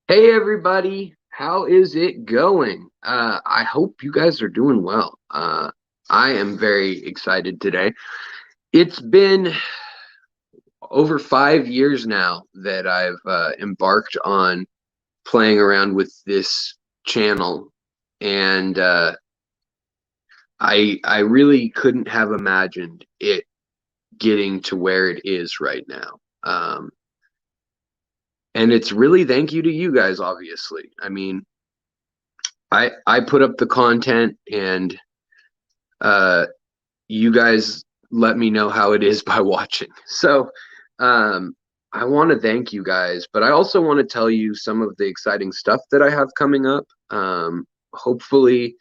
Hey everybody, how is it going? I hope you guys are doing well. I am very excited today. It's been over 5 years now that I've embarked on playing around with this channel, and I really couldn't have imagined it getting to where it is right now. And it's really thank you to you guys, obviously. I mean, I put up the content and uh, you guys let me know how it is by watching. So um, I want to thank you guys, but I also want to tell you some of the exciting stuff that I have coming up. Hopefully,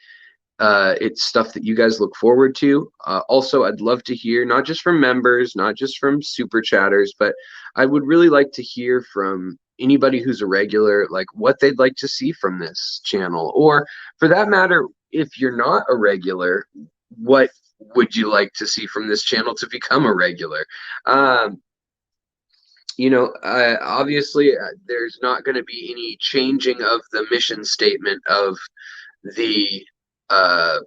it's stuff that you guys look forward to. Also, I'd love to hear not just from members, not just from super chatters, but I would really like to hear from anybody who's a regular, like what they'd like to see from this channel, or for that matter, if you're not a regular, what would you like to see from this channel to become a regular? Um, obviously, there's not going to be any changing of the mission statement of the uh,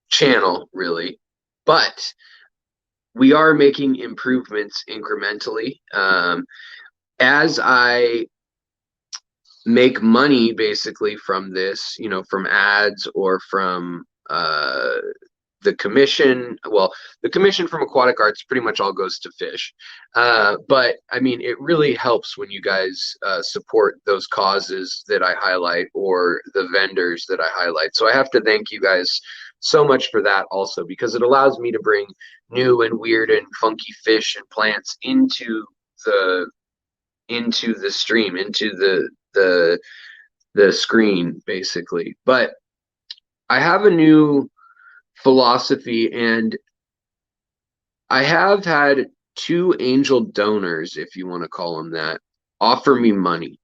channel, really, but we are making improvements incrementally. As I make money basically from this, from ads or from the commission. Well, the commission from Aquatic Arts pretty much all goes to fish. But I mean, it really helps when you guys support those causes that I highlight or the vendors that I highlight. So I have to thank you guys so much for that also, because it allows me to bring new and weird and funky fish and plants the into the stream, into the screen basically. But I have a new philosophy, and I have had two angel donors, if you want to call them that, offer me money.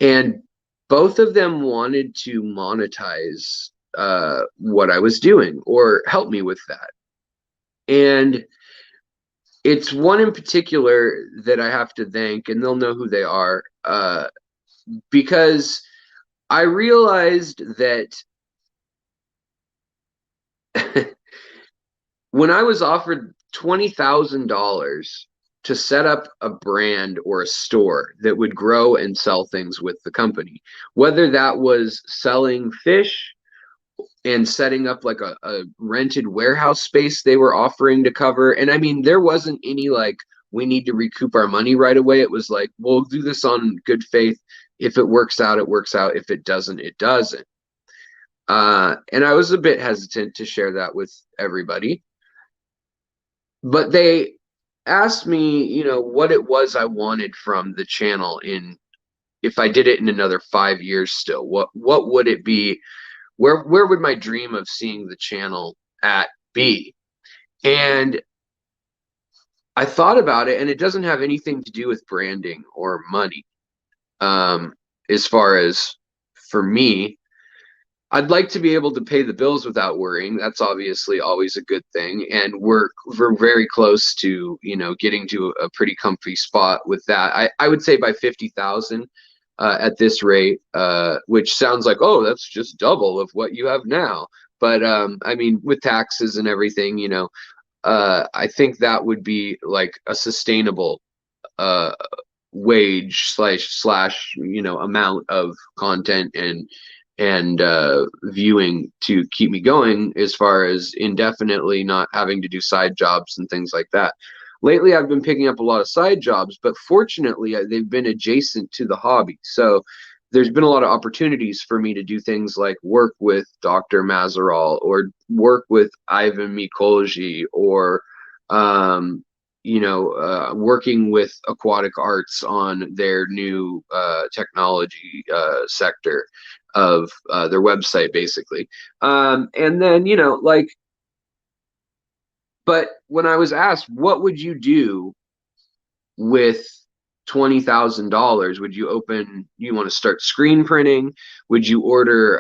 And both of them wanted to monetize what I was doing or help me with that. And it's one in particular that I have to thank, and they'll know who they are, because I realized that when I was offered $20,000 to set up a brand or a store that would grow and sell things with the company, whether that was selling fish and setting up like a rented warehouse space they were offering to cover. And I mean, there wasn't any like, we need to recoup our money right away. It was like, we'll do this on good faith. If it works out, it works out. If it doesn't, it doesn't. And I was a bit hesitant to share that with everybody, but they asked me, what it was I wanted from the channel in if I did it in another 5 years still. What would it be? Where would my dream of seeing the channel at be? And I thought about it, and it doesn't have anything to do with branding or money. As far as for me, I'd like to be able to pay the bills without worrying. That's obviously always a good thing, and we're very close to getting to a pretty comfy spot with that. I would say by 50,000 at this rate, which sounds like, oh, that's just double of what you have now. But I mean, with taxes and everything, I think that would be like a sustainable uh, wage slash amount of content and viewing to keep me going, as far as indefinitely not having to do side jobs and things like that. Lately, I've been picking up a lot of side jobs, but fortunately, they've been adjacent to the hobby. So there's been a lot of opportunities for me to do things like work with Dr. Mazeral or work with Ivan Mikolji or working with Aquatic Arts on their new technology sector of their website, basically. And then, but when I was asked, what would you do with $20,000? Would you you want to start screen printing? Would you order,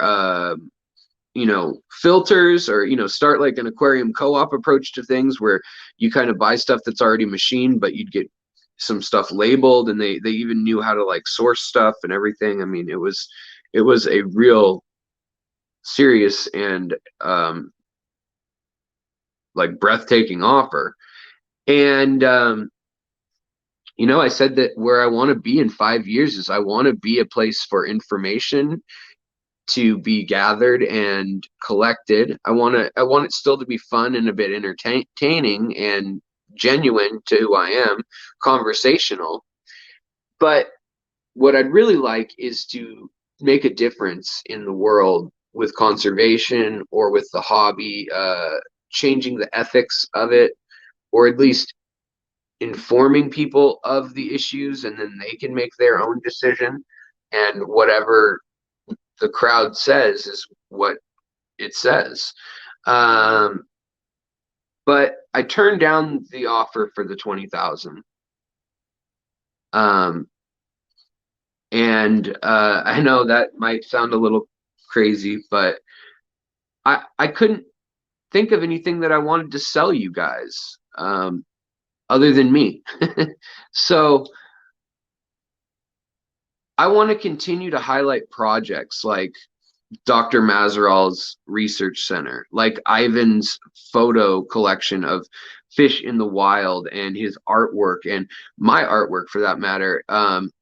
filters, or, start like an aquarium co-op approach to things where you kind of buy stuff that's already machined, but you'd get some stuff labeled, and they even knew how to like source stuff and everything. I mean, it was a real serious and like breathtaking offer. And you know, I said that where I want to be in 5 years is I want to be a place for information to be gathered and collected. I want it still to be fun and a bit entertaining and genuine to who I am, conversational. But what I'd really like is to make a difference in the world with conservation or with the hobby, changing the ethics of it, or at least informing people of the issues, and then they can make their own decision. And whatever the crowd says is what it says. Um, but I turned down the offer for the 20,000. Um, and I know that might sound a little crazy, but I couldn't think of anything that I wanted to sell you guys other than me. So I want to continue to highlight projects like Dr. Mazeral's research center, like Ivan's photo collection of fish in the wild and his artwork and my artwork for that matter,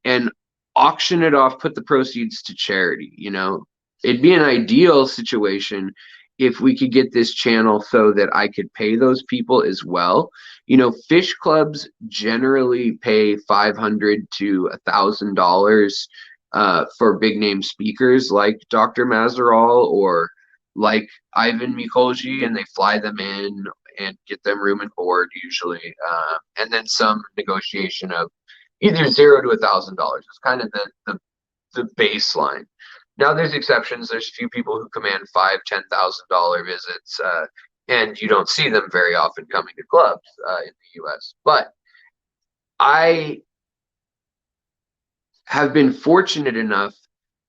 and auction it off, put the proceeds to charity. You know, it'd be an ideal situation if we could get this channel so that I could pay those people as well. You know, fish clubs generally pay $500 to $1,000 for big name speakers like Dr. Mazeral or like Ivan Mikolji, and they fly them in and get them room and board usually, and then some negotiation of either $0 to $1,000. It's kind of the baseline. Now there's exceptions. There's a few people who command $5,000, $10,000 visits, and you don't see them very often coming to clubs in the U.S. But I have been fortunate enough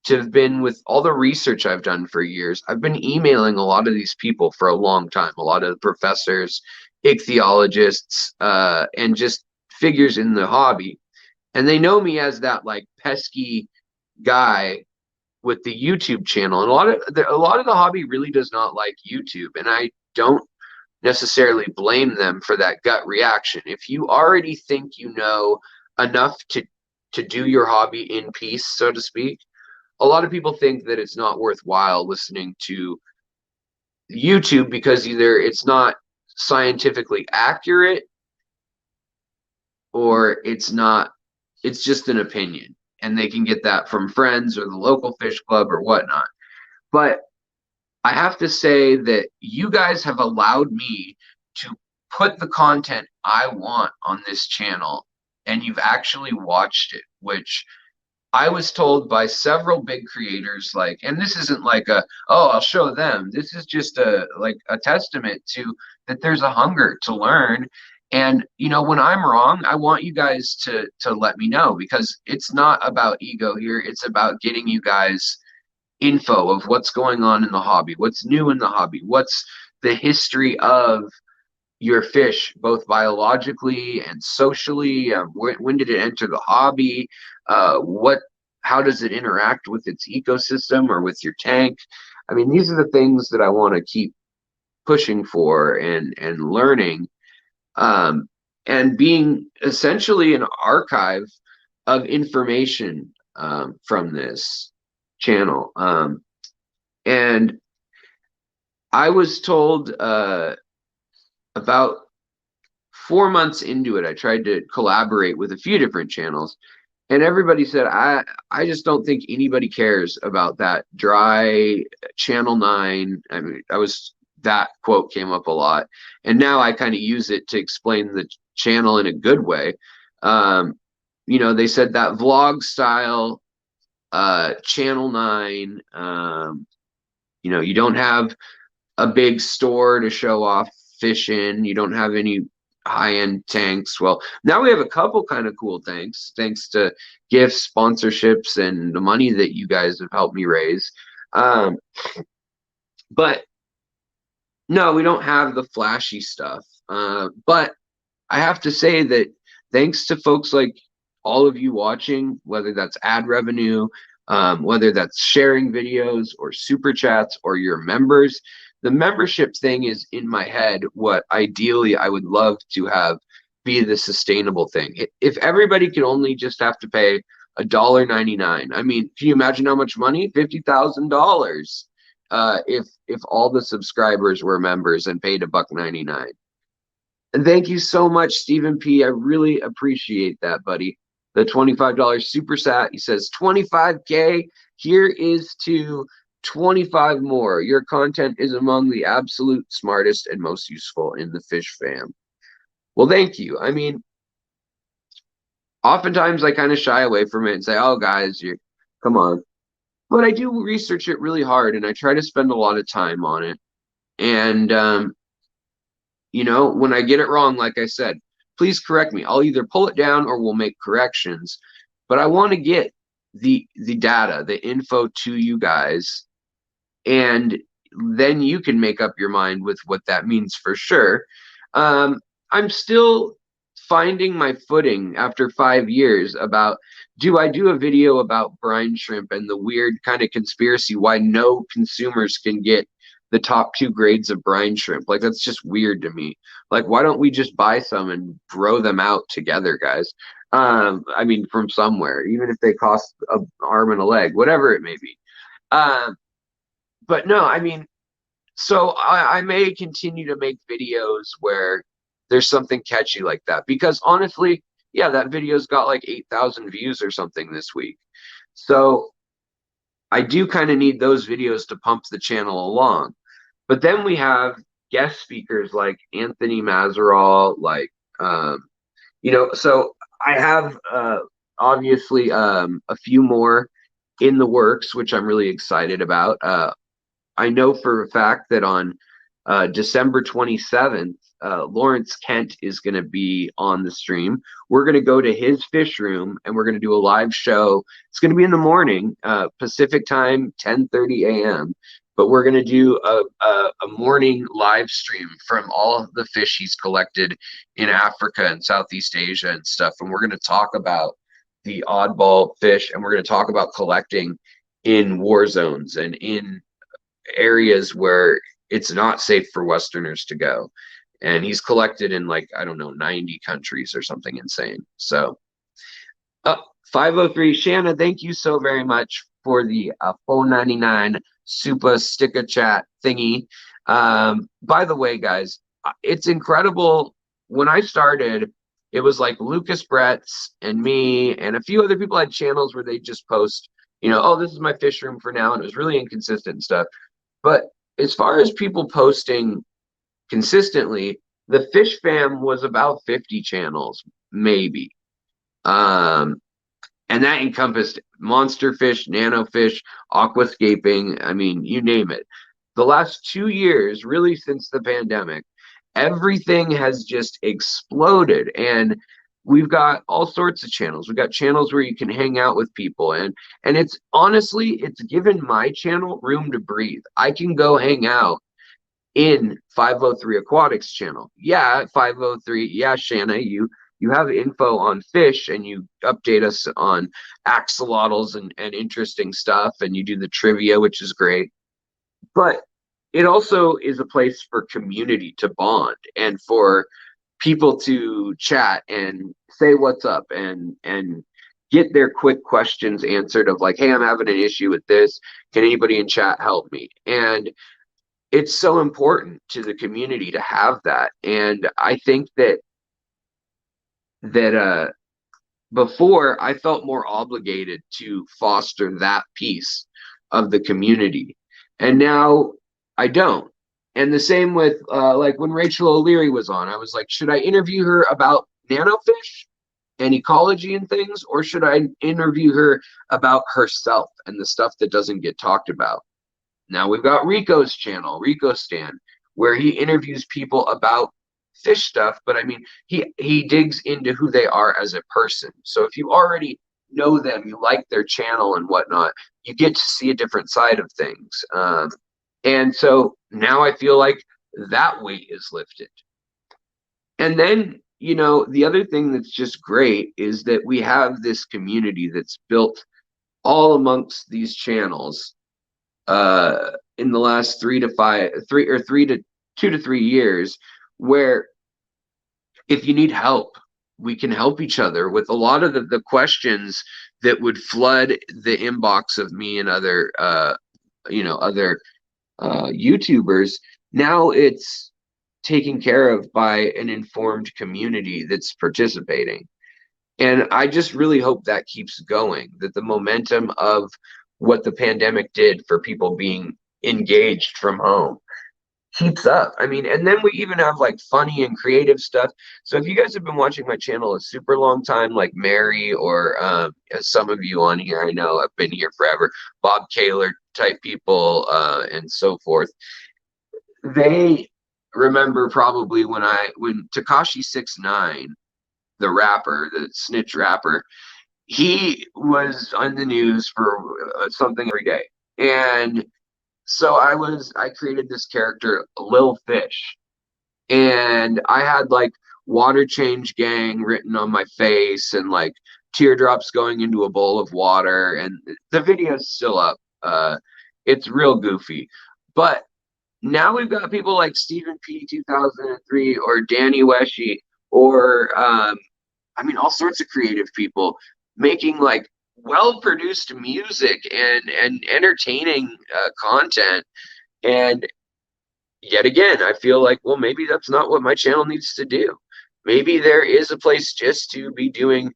to have been, with all the research I've done for years, I've been emailing a lot of these people for a long time, a lot of professors, ichthyologists, and just figures in the hobby. And they know me as that like pesky guy with the YouTube channel. And a lot of the hobby really does not like YouTube. And I don't necessarily blame them for that gut reaction. If you already think you know enough to do your hobby in peace, so to speak, a lot of people think that it's not worthwhile listening to YouTube because either it's not scientifically accurate or it's just an opinion, and they can get that from friends or the local fish club or whatnot. But I have to say that you guys have allowed me to put the content I want on this channel, and you've actually watched it, which I was told by several big creators, like, and this isn't like I'll show them. This is just a testament to that there's a hunger to learn. And, you know, when I'm wrong, I want you guys to let me know, because it's not about ego here. It's about getting you guys info of what's going on in the hobby, what's new in the hobby, what's the history of your fish, both biologically and socially. When did it enter the hobby? How does it interact with its ecosystem or with your tank? I mean, these are the things that I want to keep pushing for and learning, and being essentially an archive of information from this channel. And I was told about 4 months into it, I tried to collaborate with a few different channels, and everybody said, I just don't think anybody cares about that dry Channel 9. I mean, that quote came up a lot, and now I kind of use it to explain the channel in a good way. You know, they said that vlog style Channel 9, you know, you don't have a big store to show off fish in, you don't have any high-end tanks. Well, now we have a couple kind of cool tanks, thanks to gifts, sponsorships, and the money that you guys have helped me raise. But no, we don't have the flashy stuff. But I have to say that thanks to folks like all of you watching, whether that's ad revenue, whether that's sharing videos or super chats or your members. The membership thing is in my head what ideally I would love to have be the sustainable thing. If everybody could only just have to pay $1.99, I mean, can you imagine how much money? $50,000 if all the subscribers were members and paid $1.99. And thank you so much, Stephen P. I really appreciate that, buddy. The $25 super sat. He says 25K. Here is to 25 more. Your content is among the absolute smartest and most useful in the fish fam. Well, thank you. I mean, oftentimes I kind of shy away from it and say, oh, guys, come on. But I do research it really hard, and I try to spend a lot of time on it. And, you know, when I get it wrong, like I said, please correct me. I'll either pull it down or we'll make corrections. But I want to get the data, the info to you guys, and then you can make up your mind with what that means for sure. I'm still finding my footing after 5 years about, do I do a video about brine shrimp and the weird kind of conspiracy why no consumers can get the top 2 grades of brine shrimp? Like, that's just weird to me. Like, why don't we just buy some and grow them out together, guys? I mean, from somewhere, even if they cost an arm and a leg, whatever it may be. But no, I mean, so I may continue to make videos where there's something catchy like that, because honestly, yeah, that video's got like 8,000 views or something this week. So I do kind of need those videos to pump the channel along. But then we have guest speakers like Anthony Mazerall, like, you know, so I have obviously a few more in the works, which I'm really excited about. I know for a fact that on December 27th, Lawrence Kent is going to be on the stream. We're going to go to his fish room and we're going to do a live show. It's going to be in the morning, Pacific time, 10:30 a.m. But we're going to do a morning live stream from all of the fish he's collected in Africa and Southeast Asia and stuff. And we're going to talk about the oddball fish, and we're going to talk about collecting in war zones and in areas where it's not safe for Westerners to go. And he's collected in, like, I don't know, 90 countries or something insane. So 503 Shanna, thank you so very much for the $4.99 super sticker chat thingy. By the way, guys, it's incredible. When I started, it was like Lucas Bretz and me and a few other people had channels where they just post, you know, oh, this is my fish room for now, and it was really inconsistent and stuff. But as far as people posting consistently, the fish fam was about 50 channels, maybe. And that encompassed monster fish, nano fish, aquascaping. I mean, you name it. The last 2 years, really since the pandemic, everything has just exploded. And we've got all sorts of channels. We've got channels where you can hang out with people. And it's honestly, it's given my channel room to breathe. I can go hang out in 503 Aquatics channel. Yeah, 503. Yeah, Shanna, you have info on fish and you update us on axolotls and interesting stuff, and you do the trivia, which is great. But it also is a place for community to bond and for people to chat and say what's up and get their quick questions answered of like, hey, I'm having an issue with this. Can anybody in chat help me? And it's so important to the community to have that. And I think that before I felt more obligated to foster that piece of the community, and now I don't. And the same with like when Rachel O'Leary was on, I was like, should I interview her about nanofish and ecology and things, or should I interview her about herself and the stuff that doesn't get talked about? Now we've got Rico's channel, Rico Stan, where he interviews people about fish stuff, but I mean, he digs into who they are as a person. So if you already know them, you like their channel and whatnot, you get to see a different side of things. And so now I feel like that weight is lifted. And then you know, the other thing that's just great is that we have this community that's built all amongst these channels in the last 2 to 3 years, where if you need help, we can help each other with a lot of the questions that would flood the inbox of me and other other YouTubers. Now it's taken care of by an informed community that's participating. And I just really hope that keeps going, that the momentum of what the pandemic did for people being engaged from home keeps up. I mean, and then we even have like funny and creative stuff. So if you guys have been watching my channel a super long time, like Mary or some of you on here, I know I've been here forever, Bob Kaler type people and so forth, they remember probably when Tekashi 6ix9ine, the rapper, the snitch rapper, he was on the news for something every day. And so I created this character, Lil Fish, and I had like water change gang written on my face and like teardrops going into a bowl of water, and the video's still up. It's real goofy. But now we've got people like Stephen P 2003 or Danny Weshy or I mean, all sorts of creative people making like well-produced music and entertaining content. And yet again, I feel like, well, maybe that's not what my channel needs to do. Maybe there is a place just to be doing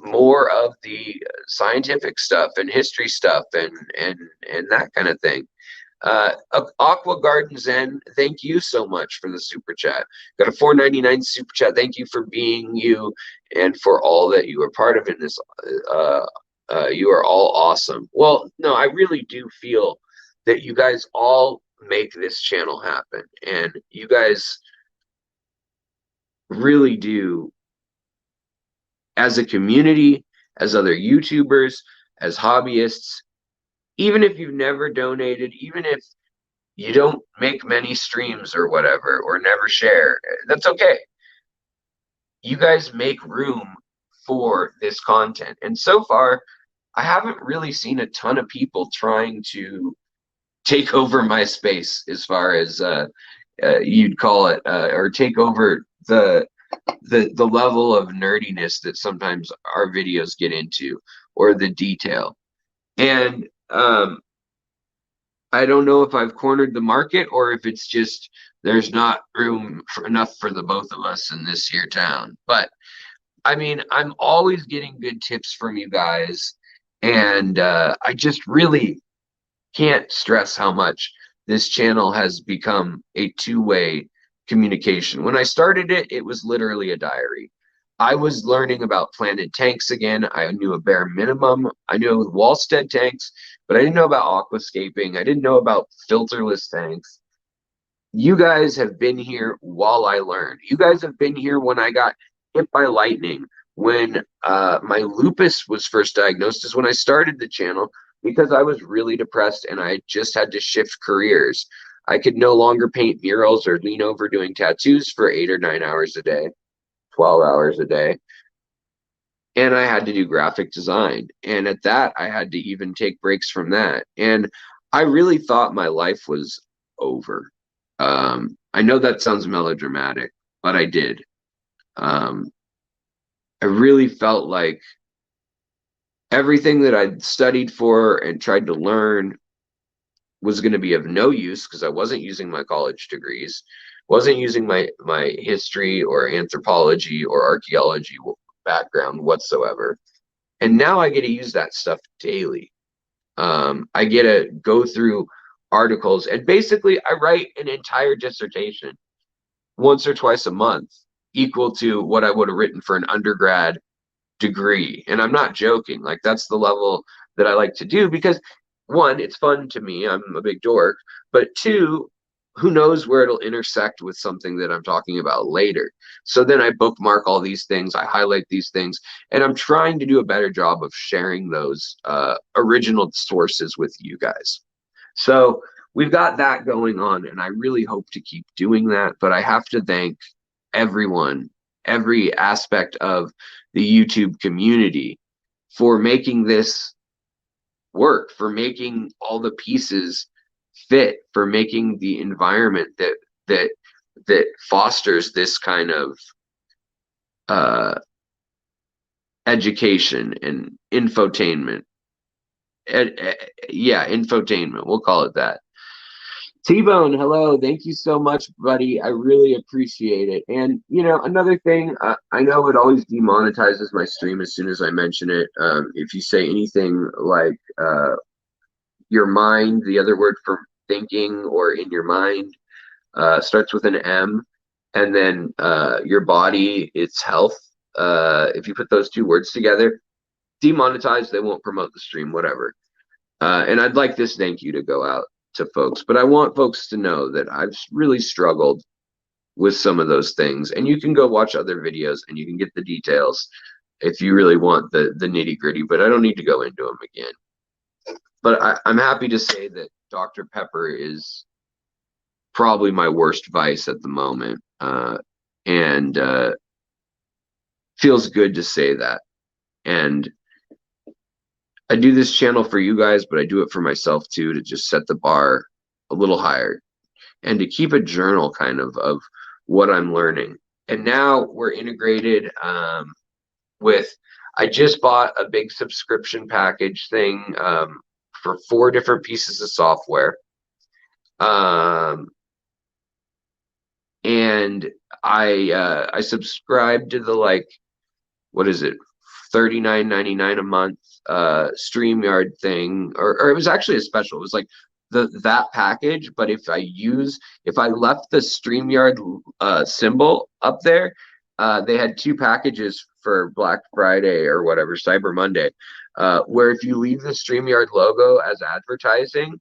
more of the scientific stuff and history stuff and that kind of thing. Aqua Garden Zen, thank you so much for the super chat. Got a $4.99 super chat. Thank you for being you and for all that you are part of in this. You are all awesome. Well, no, I really do feel that you guys all make this channel happen, and you guys really do, as a community, as other YouTubers, as hobbyists. Even if you've never donated, even if you don't make many streams or whatever, or never share, that's okay. You guys make room for this content. And so far, I haven't really seen a ton of people trying to take over my space, as far as you'd call it, or take over the level of nerdiness that sometimes our videos get into, or the detail. And I don't know if I've cornered the market or if it's just there's not room enough for the both of us in this here town. But I mean, I'm always getting good tips from you guys, and I just really can't stress how much this channel has become a two-way communication. When I started it, it was literally a diary. I was learning about planted tanks again. I knew a bare minimum. I knew Wallstead tanks, but I didn't know about aquascaping. I didn't know about filterless tanks. You guys have been here while I learned. You guys have been here when I got hit by lightning, when my lupus was first diagnosed, is when I started the channel, because I was really depressed and I just had to shift careers. I could no longer paint murals or lean over doing tattoos for 8 or 9 hours a day, 12 hours a day. And I had to do graphic design. And at that, I had to even take breaks from that. And I really thought my life was over. I know that sounds melodramatic, but I did. I really felt like everything that I'd studied for and tried to learn was going to be of no use, because I wasn't using my college degrees, wasn't using my history or anthropology or archaeology background whatsoever. And now I get to use that stuff daily. I get to go through articles, and basically I write an entire dissertation once or twice a month, equal to what I would have written for an undergrad degree. And I'm not joking. Like, that's the level that I like to do, because one, it's fun to me. I'm a big dork. But two, who knows where it'll intersect with something that I'm talking about later. So then I bookmark all these things, I highlight these things, and I'm trying to do a better job of sharing those original sources with you guys. So we've got that going on, and I really hope to keep doing that. But I have to thank everyone every aspect of the YouTube community for making this work, for making all the pieces fit, for making the environment that fosters this kind of education and infotainment. Yeah, infotainment. We'll call it that. T-Bone, hello. Thank you so much, buddy. I really appreciate it. And, you know, another thing, I know it always demonetizes my stream as soon as I mention it. If you say anything like your mind, the other word for thinking or in your mind, starts with an M, and then your body, its health. If you put those two words together, demonetized, they won't promote the stream, whatever. And I'd like this thank you to go out to folks, but I want folks to know that I've really struggled with some of those things, and you can go watch other videos and you can get the details if you really want the nitty gritty, but I don't need to go into them again. But I'm happy to say that Dr. Pepper is probably my worst vice at the moment, and feels good to say that. And I do this channel for you guys, but I do it for myself too, to just set the bar a little higher and to keep a journal kind of what I'm learning. And now we're integrated with, I just bought a big subscription package thing for 4 different pieces of software. And I subscribed to the, like, what is it, $39.99 a month StreamYard thing, or it was actually a special. It was like that package, but if I left the StreamYard symbol up there, they had 2 packages for Black Friday or whatever, Cyber Monday, where if you leave the StreamYard logo as advertising,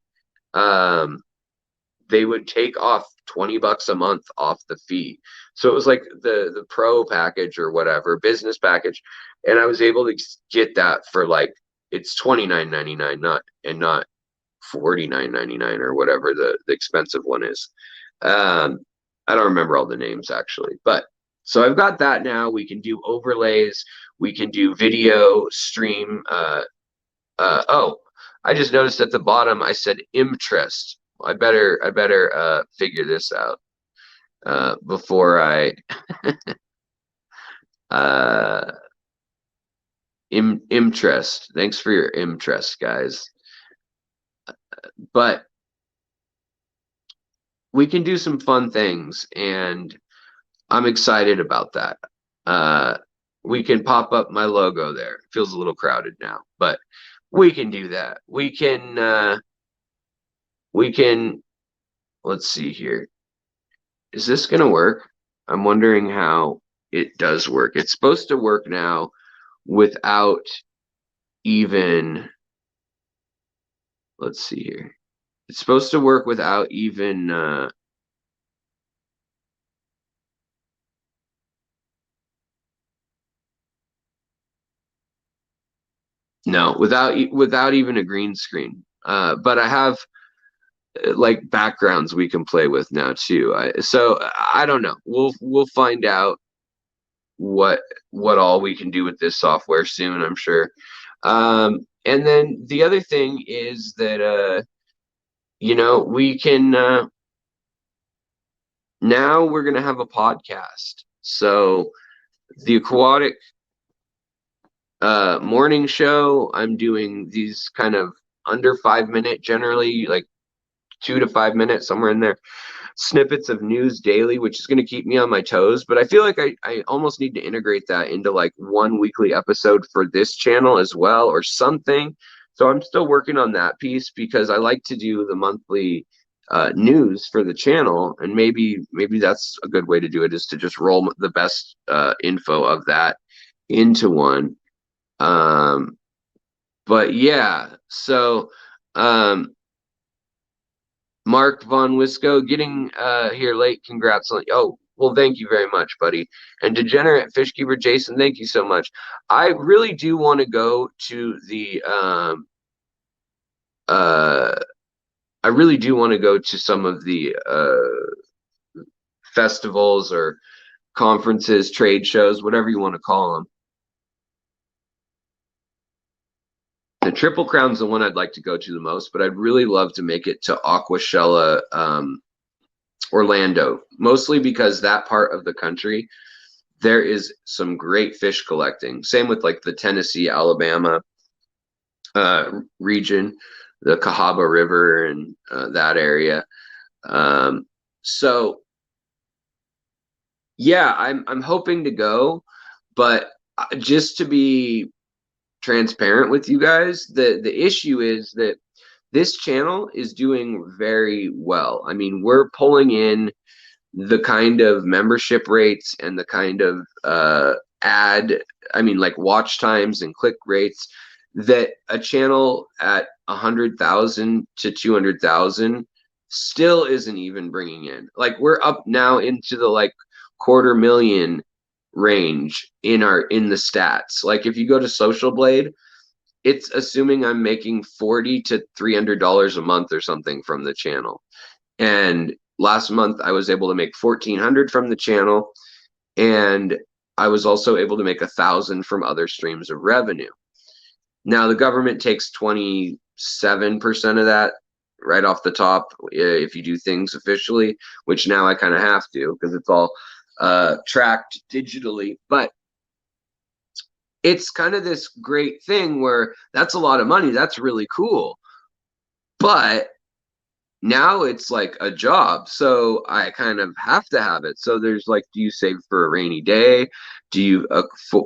they would take off $20 a month off the fee. So it was like the pro package or whatever, business package, and I was able to get that for, like, it's $29.99, not $49.99 or whatever the expensive one is. I don't remember all the names actually, but so I've got that now. We can do overlays, we can do video stream. Oh, I just noticed at the bottom I said interest. I better figure this out before I interest. Thanks for your interest, guys. But we can do some fun things, and I'm excited about that. We can pop up my logo there. It feels a little crowded now, but we can do that. We can let's see here. Is this gonna work? I'm wondering how it does work. It's supposed to work now without even, let's see here. It's supposed to work without even no, without even a green screen. But I have like backgrounds we can play with now too. So I don't know. We'll find out what all we can do with this software soon, I'm sure. And then the other thing is that you know, we can now we're gonna have a podcast. So the Aquatic morning show, I'm doing these kind of under 5-minute, generally like 2 to 5 minutes, somewhere in there, snippets of news daily, which is going to keep me on my toes. But I feel like I almost need to integrate that into like one weekly episode for this channel as well, or something. So I'm still working on that piece, because I like to do the monthly news for the channel, and maybe that's a good way to do it, is to just roll the best info of that into one. But yeah, so Mark Von Wisco, getting here late. Congrats on. Oh, well, thank you very much, buddy. And Degenerate Fishkeeper Jason, thank you so much. I really do want to go to the I really do want to go to some of the festivals or conferences, trade shows, whatever you want to call them. The Triple Crown's the one I'd like to go to the most, but I'd really love to make it to Aquashella, Orlando, mostly because that part of the country, there is some great fish collecting. Same with like the Tennessee, Alabama region, the Cahaba River and that area. So yeah, I'm hoping to go, but just to be transparent with you guys, the issue is that this channel is doing very well. I mean, we're pulling in the kind of membership rates and the kind of like watch times and click rates that a channel at 100,000 to 200,000 still isn't even bringing in. Like, we're up now into the like 250,000 range in the stats. Like, if you go to Social Blade, it's assuming I'm making $40 to $300 a month or something from the channel. And last month I was able to make $1,400 from the channel, and I was also able to make 1,000 from other streams of revenue. Now the government takes 27% of that right off the top if you do things officially, which now I kind of have to because it's all tracked digitally. But it's kind of this great thing where that's a lot of money. That's really cool. But now it's like a job, so I kind of have to have it. So there's like, do you save for a rainy day? Do you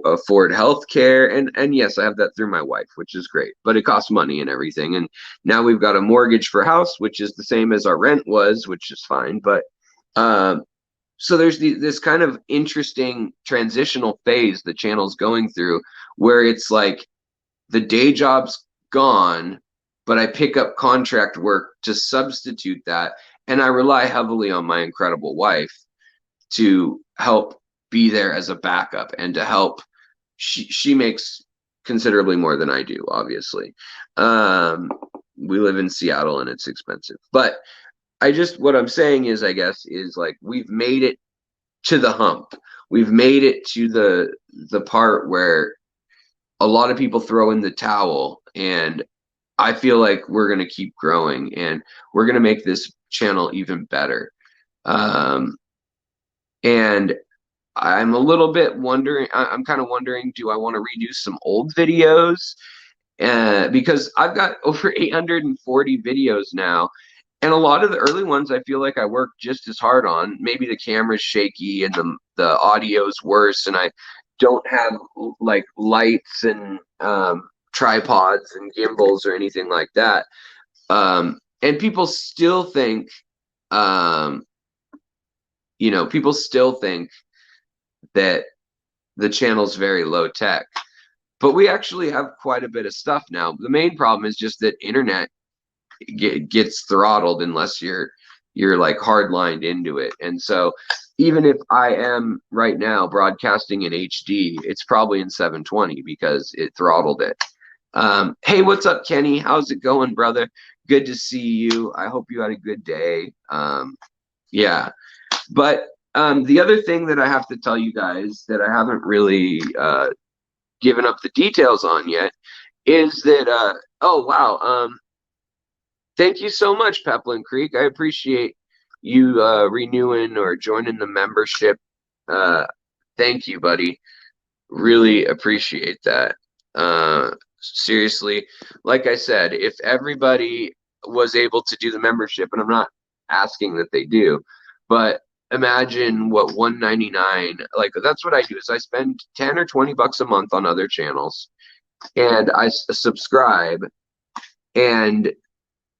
afford health care? And yes, I have that through my wife, which is great, but it costs money and everything. And now we've got a mortgage for a house, which is the same as our rent was, which is fine. But so there's this kind of interesting transitional phase the channel's going through where it's like the day job's gone, but I pick up contract work to substitute that. And I rely heavily on my incredible wife to help be there as a backup and to help. She makes considerably more than I do, obviously. We live in Seattle and it's expensive. But what I'm saying is, I guess, is like we've made it to the hump. We've made it to the part where a lot of people throw in the towel, and I feel like we're going to keep growing and we're going to make this channel even better. And I'm a little bit wondering, I'm kind of wondering, do I want to redo some old videos? Because I've got over 840 videos now. And a lot of the early ones, I feel like I worked just as hard on. Maybe the camera's shaky and the audio's worse, and I don't have like lights and tripods and gimbals or anything like that. And people still think, people still think that the channel's very low tech. But we actually have quite a bit of stuff now. The main problem is just that internet gets throttled unless you're like hardlined into it. And so even if I am right now broadcasting in HD, it's probably in 720 because it throttled it. Hey, what's up, Kenny? How's it going, brother? Good to see you. I hope you had a good day. Yeah. But the other thing that I have to tell you guys that I haven't really given up the details on yet is that, oh, wow. Thank you so much, Peplin Creek. I appreciate you renewing or joining the membership. Thank you, buddy. Really appreciate that. Seriously, like I said, if everybody was able to do the membership, and I'm not asking that they do, but imagine what $1.99, like that's what I do, is I spend 10 or 20 bucks a month on other channels, and I subscribe, and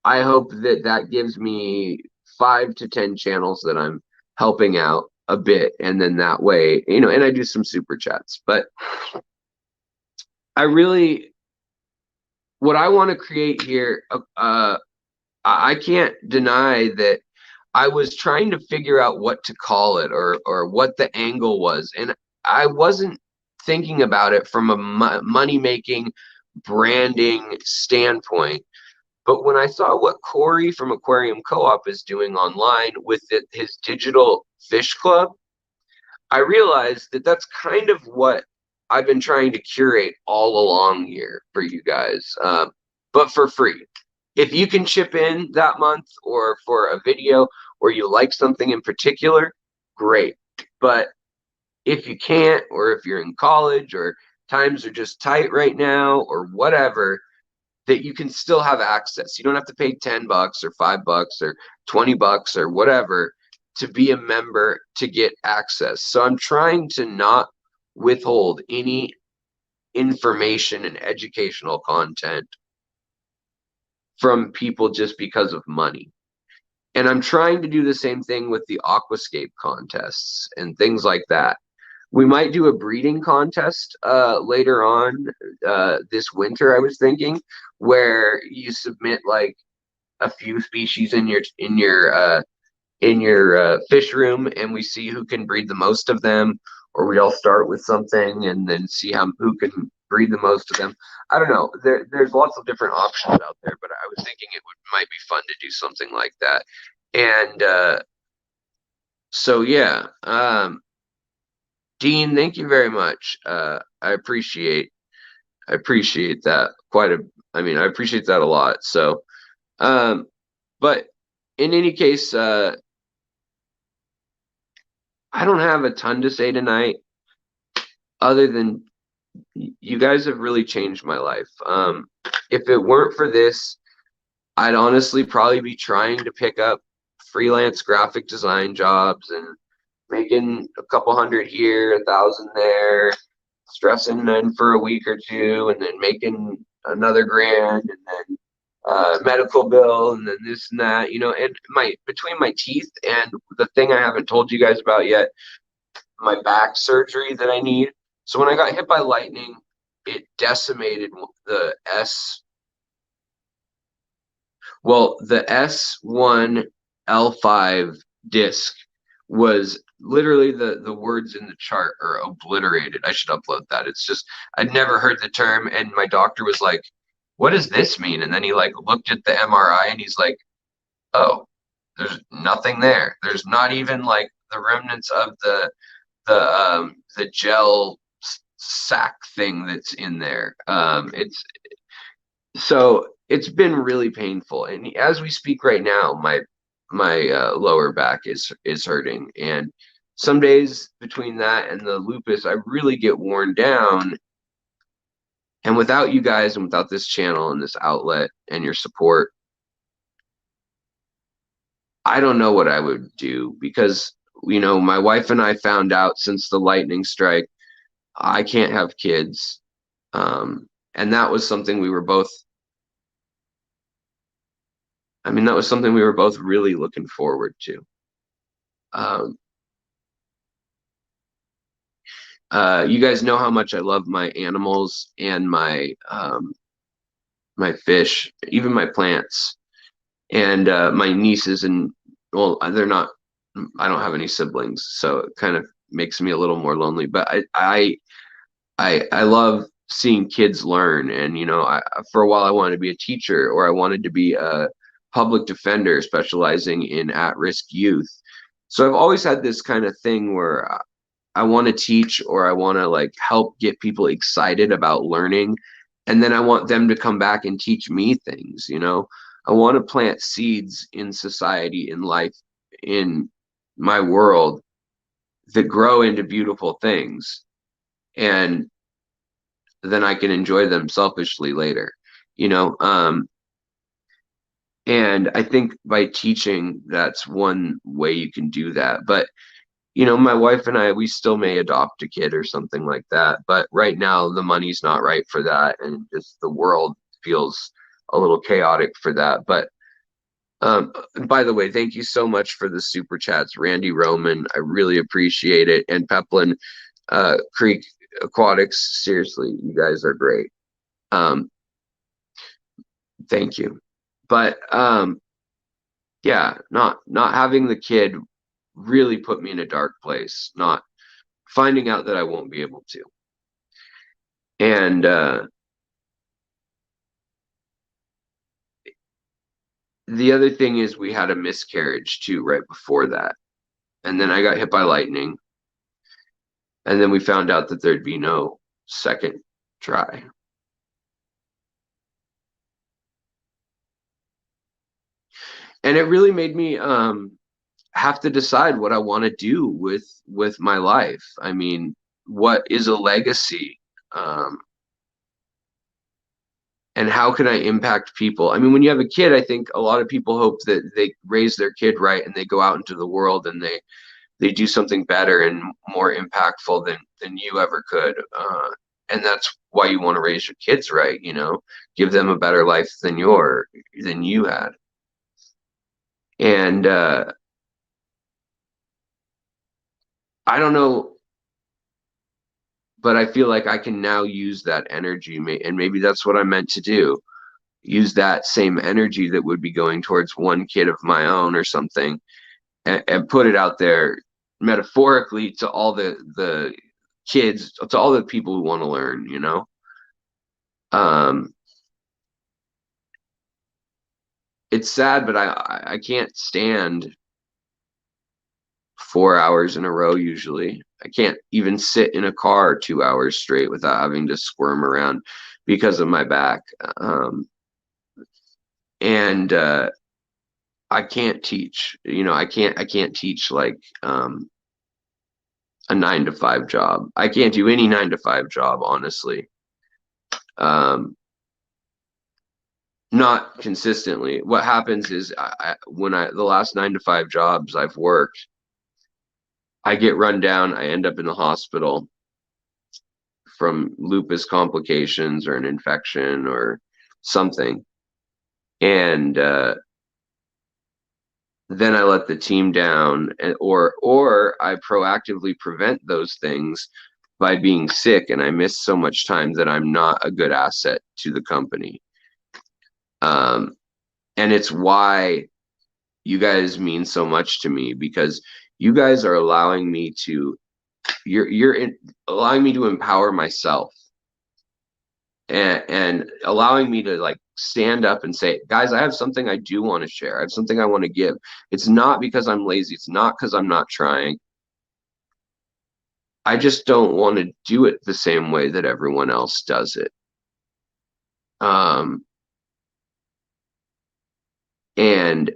I hope that gives me 5 to 10 channels that I'm helping out a bit, and then that way, and I do some super chats. But what I want to create here, I can't deny that I was trying to figure out what to call it or what the angle was, and I wasn't thinking about it from a money-making branding standpoint. But when I saw what Corey from Aquarium Co-op is doing online with his digital fish club, I realized that that's kind of what I've been trying to curate all along here for you guys, but for free. If you can chip in that month or for a video or you like something in particular, great. But if you can't, or if you're in college or times are just tight right now or whatever, that you can still have access. You don't have to pay $10 or $5 or $20 or whatever to be a member to get access. So I'm trying to not withhold any information and educational content from people just because of money. And I'm trying to do the same thing with the aquascape contests and things like that. We might do a breeding contest later on this winter, I was thinking, where you submit like a few species in your fish room, and we see who can breed the most of them, or we all start with something and then see who can breed the most of them. I don't know. There's lots of different options out there, but I was thinking might be fun to do something like that. And so yeah, Dean, thank you very much. I appreciate that I appreciate that a lot. So, but in any case, I don't have a ton to say tonight, other than you guys have really changed my life. If it weren't for this, I'd honestly probably be trying to pick up freelance graphic design jobs and making a couple hundred here, 1,000 there, stressing then for a week or two, and then making another grand, and then medical bill, and then this and that, and between my teeth and the thing I haven't told you guys about yet, my back surgery that I need. So when I got hit by lightning, it decimated the the S1L5 disc was literally the words in the chart are obliterated. I should upload that. It's just, I'd never heard the term, and my doctor was like, what does this mean? And then he like looked at the MRI and he's like, oh, there's nothing there. There's not even like the remnants of the gel sac thing that's in there. It's been really painful, and as we speak right now, my lower back is hurting, and some days between that and the lupus, I really get worn down. And without you guys and without this channel and this outlet and your support, I don't know what I would do, because my wife and I found out since the lightning strike I can't have kids, and that was something we were both. That was something we were both really looking forward to. You guys know how much I love my animals and my fish, even my plants, and my nieces, and well, they're not. I don't have any siblings, so it kind of makes me a little more lonely. But I love seeing kids learn, and for a while I wanted to be a teacher, or I wanted to be a public defender specializing in at-risk youth. So I've always had this kind of thing where I want to teach, or I want to like help get people excited about learning, and then I want them to come back and teach me things. I want to plant seeds in society, in life, in my world, that grow into beautiful things, and then I can enjoy them selfishly later. And I think by teaching, that's one way you can do that. But my wife and I, we still may adopt a kid or something like that. But right now, the money's not right for that, and just the world feels a little chaotic for that. But by the way, thank you so much for the super chats, Randy Roman. I really appreciate it. And Peplin Creek Aquatics, seriously, you guys are great. Thank you. But yeah, not having the kid really put me in a dark place, not finding out that I won't be able to. And the other thing is, we had a miscarriage too right before that, and then I got hit by lightning, And then we found out that there'd be no second try. And it really made me have to decide what I want to do with my life. I mean, what is a legacy? And how can I impact people? I mean, when you have a kid, I think a lot of people hope that they raise their kid right and they go out into the world and they do something better and more impactful than you ever could. And that's why you want to raise your kids right, you know, give them a better life than you had. And I don't know, but I feel like I can now use that energy, and maybe that's what I meant to do. Use that same energy that would be going towards one kid of my own or something, and put it out there metaphorically to all the kids, to all the people who want to learn, you know. It's sad, but I can't stand 4 hours in a row usually. I can't even sit in a car 2 hours straight without having to squirm around because of my back. And I can't teach, you know, I can't teach like a 9 to 5 job. I can't do any 9 to 5 job, honestly. Not consistently. What happens is the last 9 to 5 jobs I've worked, I get run down. I end up in the hospital from lupus complications or an infection or something. And then I let the team down, or I proactively prevent those things by being sick, and I miss so much time that I'm not a good asset to the company. And it's why you guys mean so much to me, because you guys are allowing me to allowing me to empower myself, and allowing me to like stand up and say, guys, I have something I do want to share. I have something I want to give. It's not because I'm lazy. It's not because I'm not trying. I just don't want to do it the same way that everyone else does it. And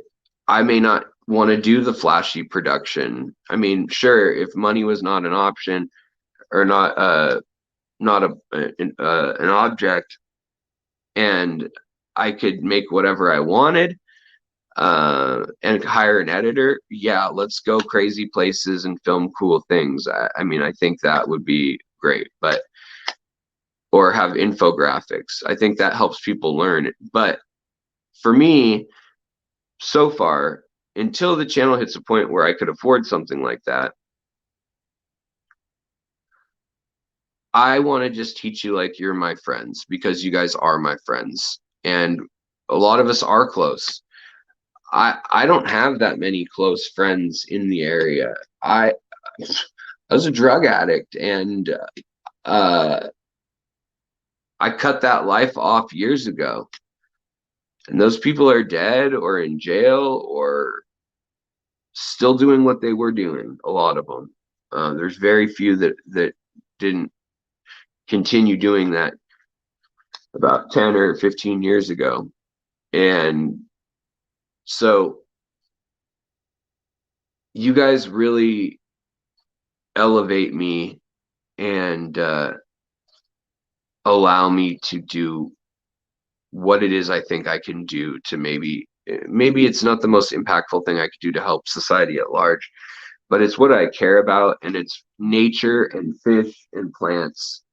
I may not want to do the flashy production. I mean, sure, if money was not an option, or not an object, and I could make whatever I wanted, and hire an editor, yeah, let's go crazy places and film cool things. I mean, I think that would be great, but or have infographics. I think that helps people learn. But for me, so far, until the channel hits a point where I could afford something like that, I want to just teach you like you're my friends, because you guys are my friends, and a lot of us are close. I don't have that many close friends in the area. I was a drug addict, and I cut that life off years ago. And those people are dead or in jail or still doing what they were doing, a lot of them. There's very few that didn't continue doing that about 10 or 15 years ago. And so you guys really elevate me and allow me to do what it is I think I can do to maybe it's not the most impactful thing I could do to help society at large, but it's what I care about, and it's nature and fish and plants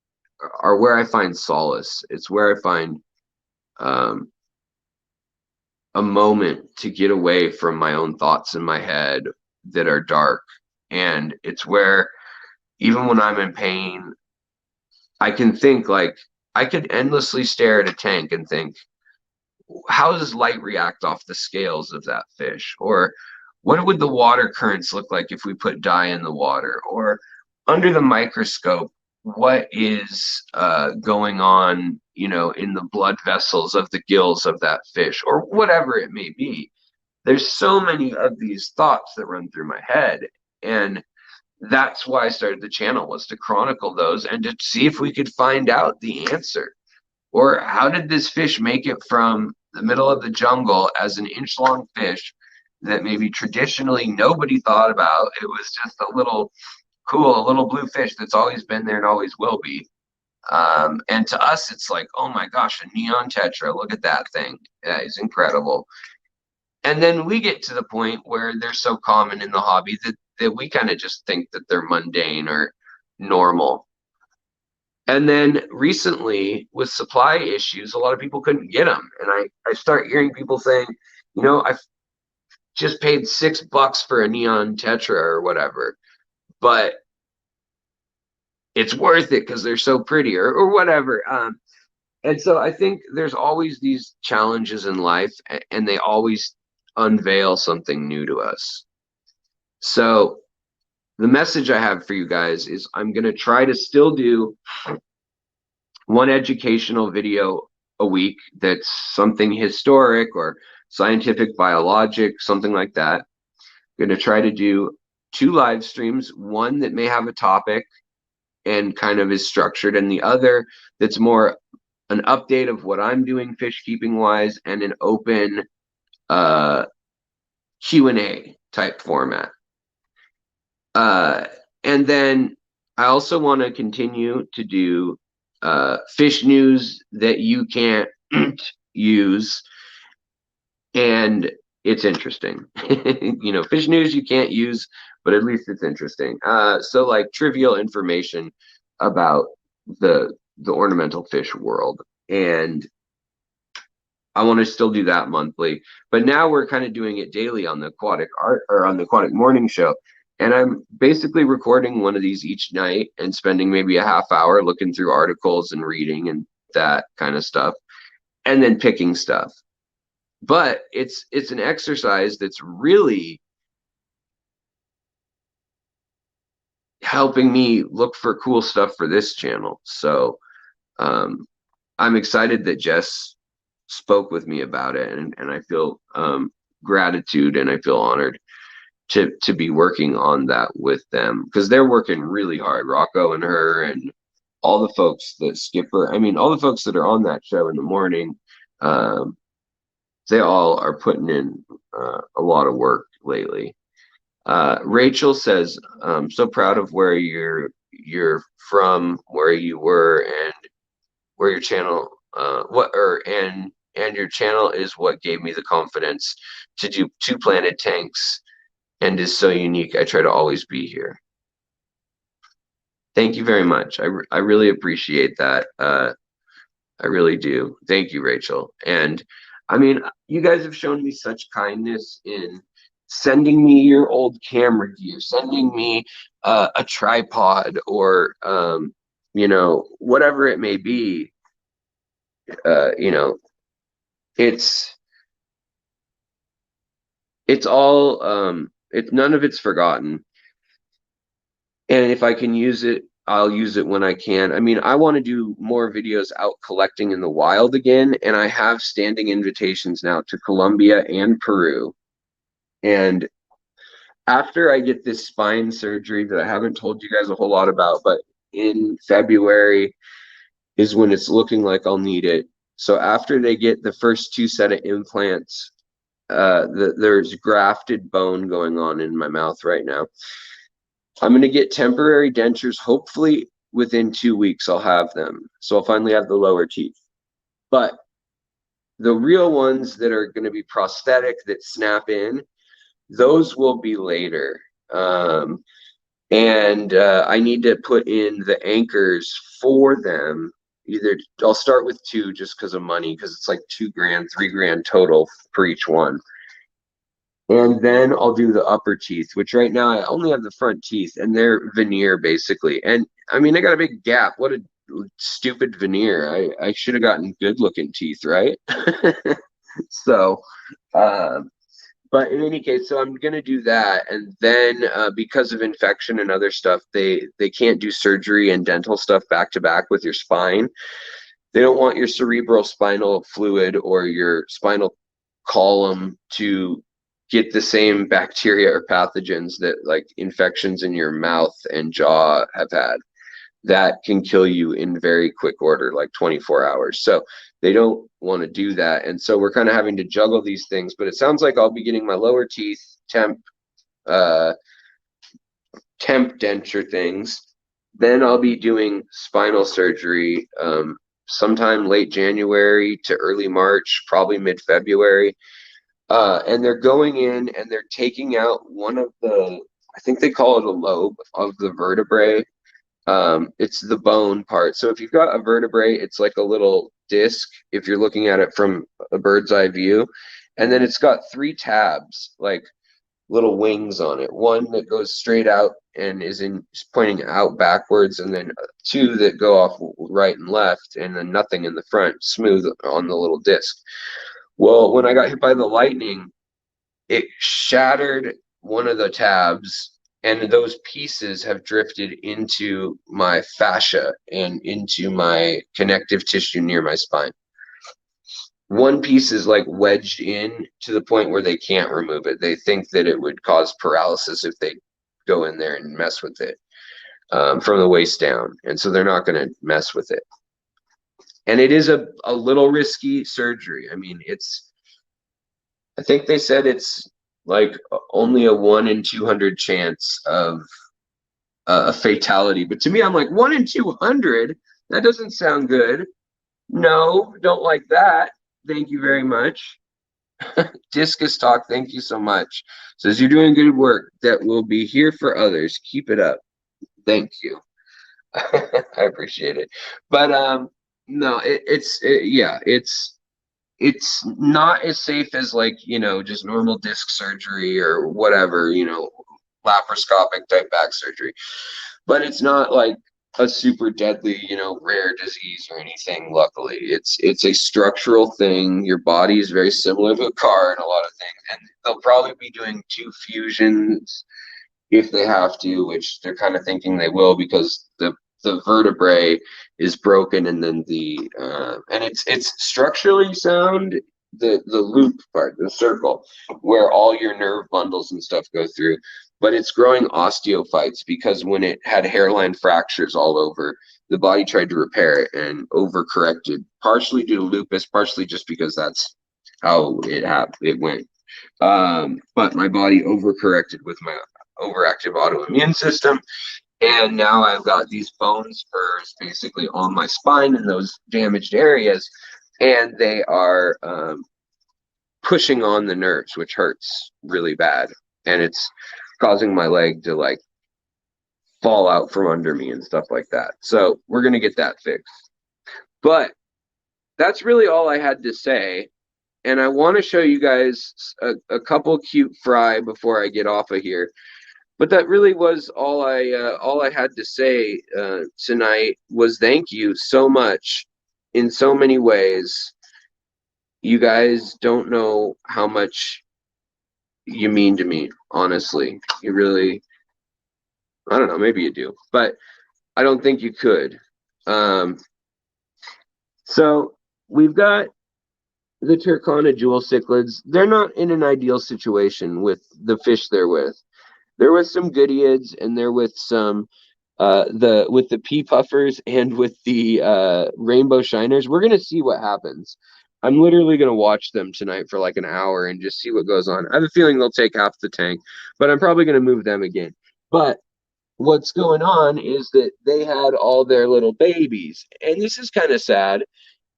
are where I find solace. It's where I find a moment to get away from my own thoughts in my head that are dark. And it's where, even when I'm in pain, I can think like, I could endlessly stare at a tank and think, how does light react off the scales of that fish? Or what would the water currents look like if we put dye in the water? Or under the microscope, what is going on, you know, in the blood vessels of the gills of that fish, or whatever it may be. There's so many of these thoughts that run through my head, and that's why I started the channel, was to chronicle those and to see if we could find out the answer. Or how did this fish make it from the middle of the jungle as an inch-long fish that maybe traditionally nobody thought about? It was just a little cool, a little blue fish that's always been there and always will be. And to us, it's like, oh my gosh, a neon tetra, look at that thing. That is incredible. And then we get to the point where they're so common in the hobby that we kind of just think that they're mundane or normal. And then recently, with supply issues, a lot of people couldn't get them. And I start hearing people saying, I've just paid $6 for a neon tetra or whatever, but it's worth it because they're so pretty or whatever. And so I think there's always these challenges in life, and they always unveil something new to us. So the message I have for you guys is I'm going to try to still do one educational video a week that's something historic or scientific, biologic, something like that. I'm going to try to do 2 live streams, one that may have a topic and kind of is structured, and the other that's more an update of what I'm doing fish keeping wise and an open Q&A type format. And then I also want to continue to do fish news that you can't use, and it's interesting. Fish news you can't use, but at least it's interesting. So like trivial information about the ornamental fish world, and I want to still do that monthly. But now we're kind of doing it daily on the Aquatic Art or on the Aquatic Morning Show. And I'm basically recording one of these each night and spending maybe a half hour looking through articles and reading and that kind of stuff, and then picking stuff. But it's an exercise that's really helping me look for cool stuff for this channel. So I'm excited that Jess spoke with me about it, and I feel gratitude, and I feel honored to be working on that with them, because they're working really hard. Rocco and her and all the folks that Skipper, all the folks that are on that show in the morning, they all are putting in a lot of work lately. Rachel says, I'm so proud of where you're from, where you were, and where your channel and your channel is what gave me the confidence to do 2 planted tanks and is so unique. I try to always be here. Thank you very much. I really appreciate that. I really do. Thank you, Rachel. And you guys have shown me such kindness in sending me your old camera gear, sending me a tripod, or whatever it may be. It's all none of it's forgotten. And if I can use it, I'll use it when I can. I want to do more videos out collecting in the wild again, and I have standing invitations now to Colombia and Peru. And after I get this spine surgery that I haven't told you guys a whole lot about, but in February is when it's looking like I'll need it. So after they get the first 2 set of implants, there's grafted bone going on in my mouth right now. I'm going to get temporary dentures. Hopefully within 2 weeks I'll have them. So I'll finally have the lower teeth. But the real ones that are going to be prosthetic, that snap in, those will be later. And I need to put in the anchors for them. I'll start with 2 just because of money, because it's like $2 grand, $3 grand total for each one. And then I'll do the upper teeth, which right now I only have the front teeth, and they're veneer basically. And I got a big gap. What a stupid veneer. I should have gotten good looking teeth, right? So, but in any case, so I'm going to do that. And then because of infection and other stuff, they can't do surgery and dental stuff back to back with your spine. They don't want your cerebral spinal fluid or your spinal column to get the same bacteria or pathogens that like infections in your mouth and jaw have had that can kill you in very quick order, like 24 hours. So they don't want to do that. And so we're kind of having to juggle these things, but it sounds like I'll be getting my lower teeth temp denture things. Then I'll be doing spinal surgery sometime late January to early March, probably mid-February. And they're going in and they're taking out one of the, I think they call it a lobe of the vertebrae. It's the bone part. So if you've got a vertebrae, it's like a little disc if you're looking at it from a bird's eye view. And then it's got 3 tabs, like little wings on it. One that goes straight out and is pointing out backwards, and then 2 that go off right and left, and then nothing in the front, smooth on the little disc. Well, when I got hit by the lightning, it shattered one of the tabs, and those pieces have drifted into my fascia and into my connective tissue near my spine. One piece is like wedged in to the point where they can't remove it. They think that it would cause paralysis if they go in there and mess with it from the waist down. And so they're not going to mess with it. And it is a little risky surgery. I mean, I think they said it's like only a 1 in 200 chance of a fatality. But to me, I'm like, 1 in 200? That doesn't sound good. No, don't like that. Thank you very much. Discus Talk, thank you so much. Says you're doing good work that will be here for others. Keep it up. Thank you. I appreciate it. But no, it's not as safe as like, just normal disc surgery or whatever, laparoscopic type back surgery. But it's not like a super deadly, rare disease or anything. Luckily, it's a structural thing. Your body is very similar to a car in a lot of things, and they'll probably be doing 2 fusions if they have to, which they're kind of thinking they will, because the vertebrae is broken, and then and it's structurally sound. The loop part, the circle, where all your nerve bundles and stuff go through. But it's growing osteophytes because when it had hairline fractures all over, the body tried to repair it and overcorrected, partially due to lupus, partially just because that's how it went. But my body overcorrected with my overactive autoimmune system. And now I've got these bone spurs basically on my spine in those damaged areas, and they are pushing on the nerves, which hurts really bad. And it's causing my leg to like fall out from under me and stuff like that. So we're going to get that fixed. But that's really all I had to say. And I want to show you guys a couple cute fry before I get off of here. But that really was all I had to say tonight. Was thank you so much in so many ways. You guys don't know how much you mean to me, honestly. You really, I don't know, maybe you do, but I don't think you could. So we've got the Turkana jewel cichlids. They're not in an ideal situation with the fish they're with. They're with some goodeids, and they're with some with the pea puffers and with the rainbow shiners. We're gonna see what happens. I'm literally gonna watch them tonight for like an hour and just see what goes on. I have a feeling they'll take half the tank, but I'm probably gonna move them again. But what's going on is that they had all their little babies, and this is kind of sad,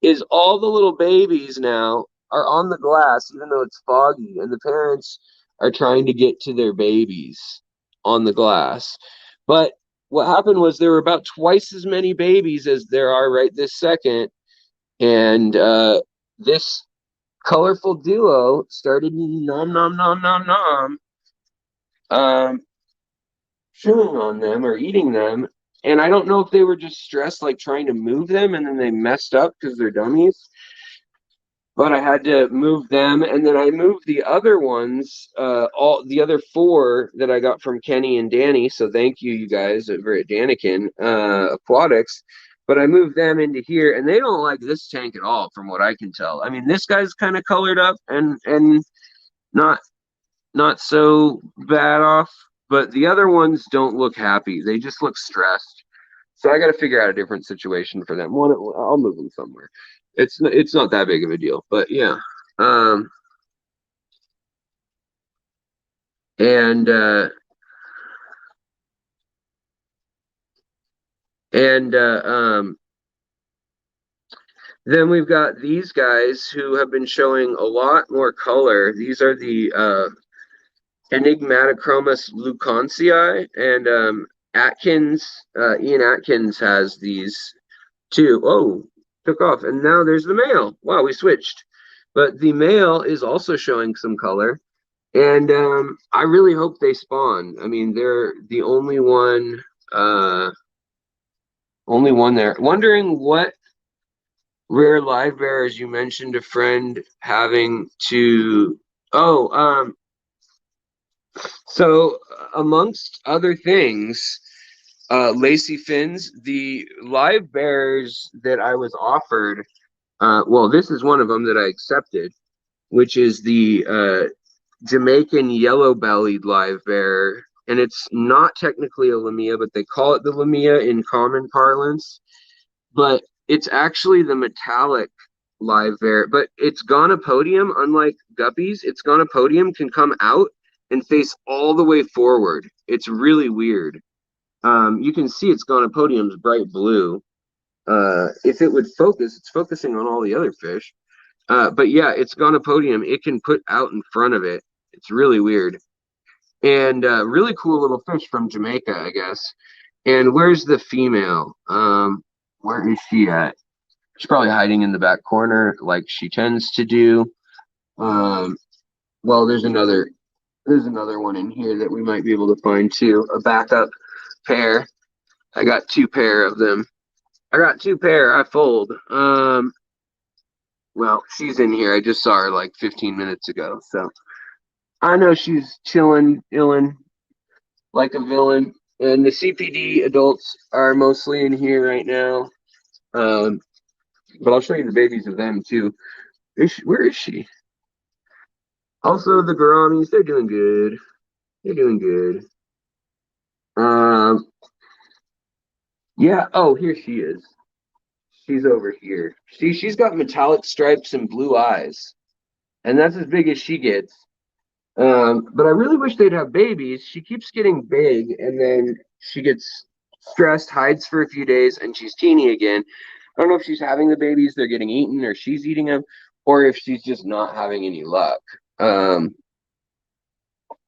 is all the little babies now are on the glass, even though it's foggy, and the parents are trying to get to their babies on the glass. But what happened was there were about twice as many babies as there are right this second, and this colorful duo started nom nom nom nom nom chewing on them or eating them. And I don't know if they were just stressed, like trying to move them, and then they messed up because they're dummies. But I had to move them, and then I moved the other ones, all the other 4 that I got from Kenny and Danny. So thank you, you guys over at Danikin Aquatics. But I moved them into here, and they don't like this tank at all, from what I can tell. I mean, this guy's kind of colored up and not not so bad off, but the other ones don't look happy. They just look stressed. So I got to figure out a different situation for them. One, I'll move them somewhere. It's not that big of a deal, but yeah. Um, and uh, and then we've got these guys who have been showing a lot more color. These are the Enigmatochromis leucanthii, and Ian Atkins has these too. Oh, took off, and now there's the male. Wow, we switched. But the male is also showing some color, and I really hope they spawn. I mean, they're the only one there. Wondering what rare live bearers you mentioned a friend having to. Oh, so amongst other things, lacy fins, the live bears that I was offered. Well, this is one of them that I accepted, which is the Jamaican yellow-bellied live bear, and it's not technically a lamia, but they call it the lamia in common parlance. But it's actually the metallic live bear, but its gonopodium, unlike guppies, its gonopodium can come out and face all the way forward. It's really weird. You can see its gonopodium is bright blue. If it would focus, it's focusing on all the other fish. But yeah, its gonopodium, it can put out in front of it. It's really weird. And really cool little fish from Jamaica, I guess. And where's the female? Where is she at? She's probably hiding in the back corner like she tends to do. Well, there's another one in here that we might be able to find too. A backup pair. I got two pair of them. I got two pair. I fold. Well, she's in here. I just saw her like 15 minutes ago. So I know she's chilling, illin, like a villain. And the CPD adults are mostly in here right now. But I'll show you the babies of them too. Where is she? Also, the gouramis, they're doing good. They're doing good. Yeah. Oh, here she is. She's over here. See, she's got metallic stripes and blue eyes, and that's as big as she gets. But I really wish they'd have babies. She keeps getting big, and then she gets stressed, hides for a few days, and she's teeny again. I don't know if she's having the babies, they're getting eaten, or she's eating them, or if she's just not having any luck.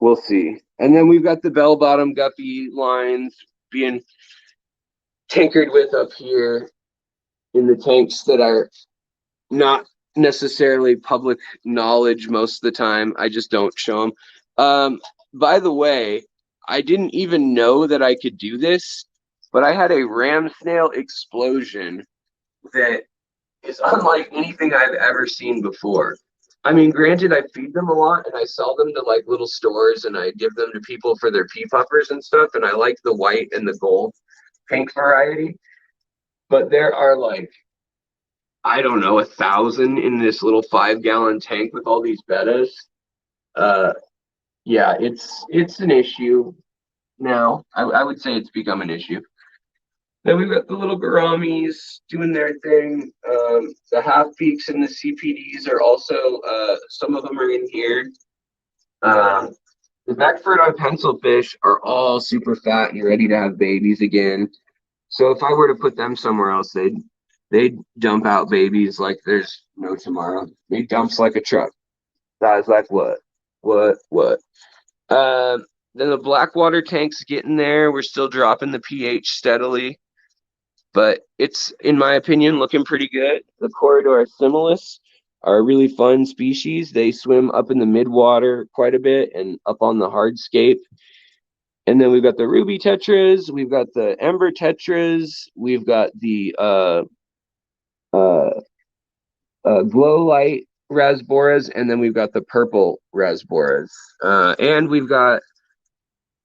We'll see. And then we've got the bell-bottom guppy lines being tinkered with up here in the tanks that are not necessarily public knowledge most of the time. I just don't show them. By the way, I didn't even know that I could do this, but I had a ram snail explosion that is unlike anything I've ever seen before. I mean, granted, I feed them a lot and I sell them to like little stores and I give them to people for their pea puppers and stuff. And I like the white and the gold pink variety. But there are like, I don't know, 1,000 in this little 5-gallon tank with all these bettas. Yeah, it's an issue now. I would say it's become an issue. Then we've got the little gouramis doing their thing. The half peaks and the CPDs are also, some of them are in here. The Beckford on pencilfish are all super fat and ready to have babies again. So if I were to put them somewhere else, they'd dump out babies like there's no tomorrow. They dumps like a truck. I was like, what? Then the Blackwater tank's getting there. We're still dropping the pH steadily, but it's, in my opinion, looking pretty good. The Corridor similis are a really fun species. They swim up in the midwater quite a bit and up on the hardscape. And then we've got the ruby tetras, we've got the ember tetras, we've got the glow light rasboras, and then we've got the purple rasboras. And we've got,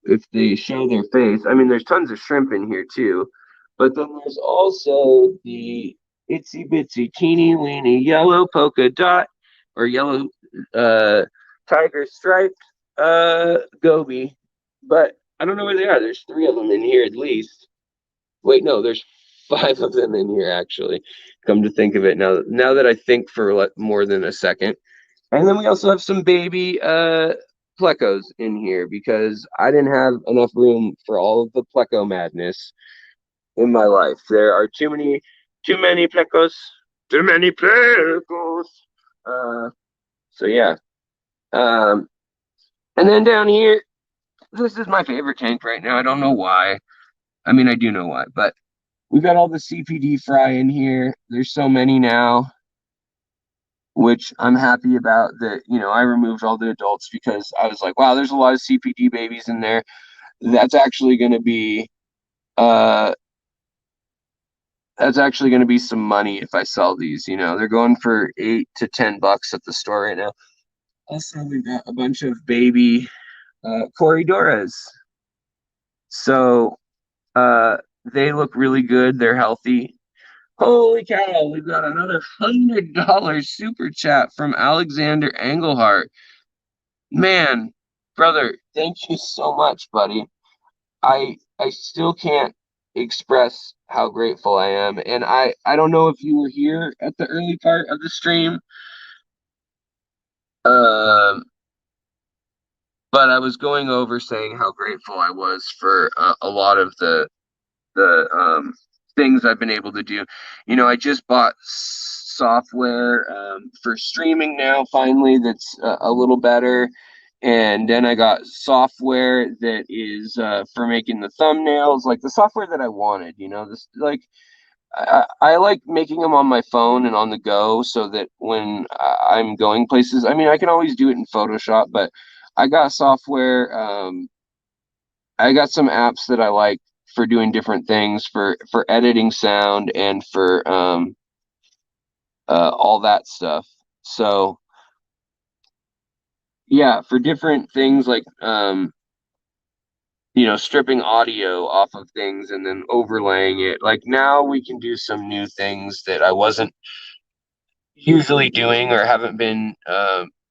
if they show their face, I mean, there's tons of shrimp in here too. But then there's also the itsy bitsy teeny weeny yellow polka dot or yellow tiger stripe. goby, but I don't know where they are. There's 3 of them in here at least. Wait, no, there's 5 of them in here actually. Come to think of it, now that I think for more than a second. And then we also have some baby plecos in here because I didn't have enough room for all of the pleco madness in my life. There are too many plecos, too many plecos. So yeah. Um, and then down here, this is my favorite tank right now. I don't know why. I mean, I do know why, but we've got all the CPD fry in here. There's so many now, which I'm happy about that, I removed all the adults because I was like, wow, there's a lot of CPD babies in there. That's actually going to be uh some money if I sell these. They're going for $8 to $10 at the store right now. Also, we've got a bunch of baby Corridoras. So they look really good. They're healthy. Holy cow, we've got another $100 super chat from Alexander Engelhart. Man, brother, thank you so much, buddy. I still can't express how grateful I am. And I don't know if you were here at the early part of the stream. Um, but I was going over saying how grateful I was for a lot of the things I've been able to do. I just bought software for streaming now, finally, that's a little better. And then I got software that is for making the thumbnails, like the software that I wanted. This like I like making them on my phone and on the go so that when I'm going places, I mean, I can always do it in Photoshop, but I got software. I got some apps that I like for doing different things for editing sound and for all that stuff. So yeah, for different things like stripping audio off of things and then overlaying it. Like now we can do some new things that I wasn't usually doing or haven't been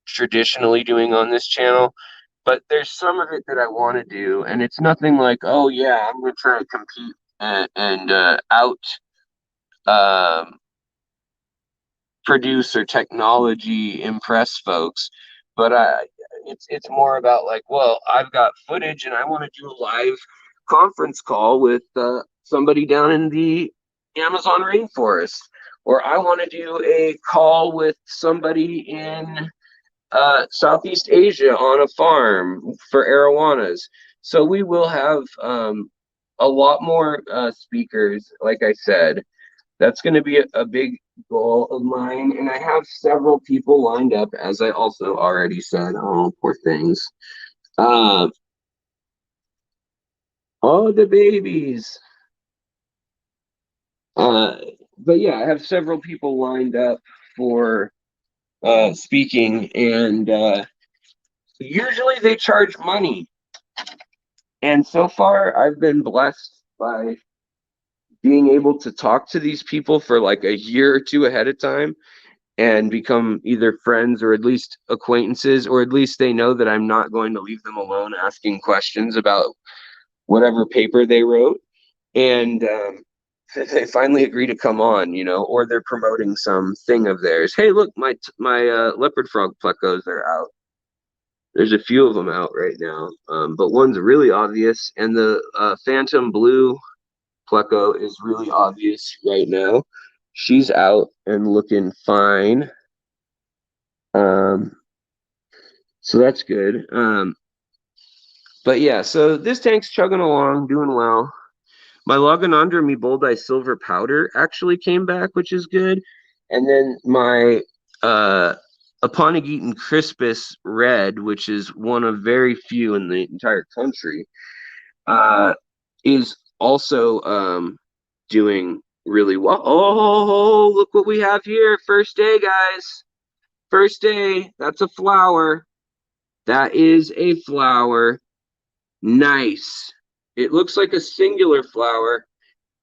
traditionally doing on this channel. But there's some of it that I want to do, and it's nothing like, oh yeah, I'm going to try to compete and out um, produce or technology impress folks. But it's more about like, well, I've got footage and I want to do a live conference call with somebody down in the Amazon rainforest, or I want to do a call with somebody in Southeast Asia on a farm for arowanas. So we will have a lot more speakers, like I said. That's going to be a big goal of mine. And I have several people lined up, as I also already said. Oh, poor things. Uh, oh, the babies. Uh, but yeah, I have several people lined up for speaking, and usually they charge money. And so far, I've been blessed by being able to talk to these people for like a year or two ahead of time and become either friends or at least acquaintances, or at least they know that I'm not going to leave them alone asking questions about whatever paper they wrote. And they finally agree to come on, or they're promoting some thing of theirs. Hey, look, my leopard frog plecos are out. There's a few of them out right now, but one's really obvious, and the phantom blue pleco is really obvious right now. She's out and looking fine. Um, so that's good. But yeah, so this tank's chugging along, doing well. My Loganandra Boldeye silver powder actually came back, which is good. And then my Aponigeton crispus red, which is one of very few in the entire country, is also doing really well. Oh, look what we have here. First day, guys. First day. That's a flower. That is a flower. Nice. It looks like a singular flower.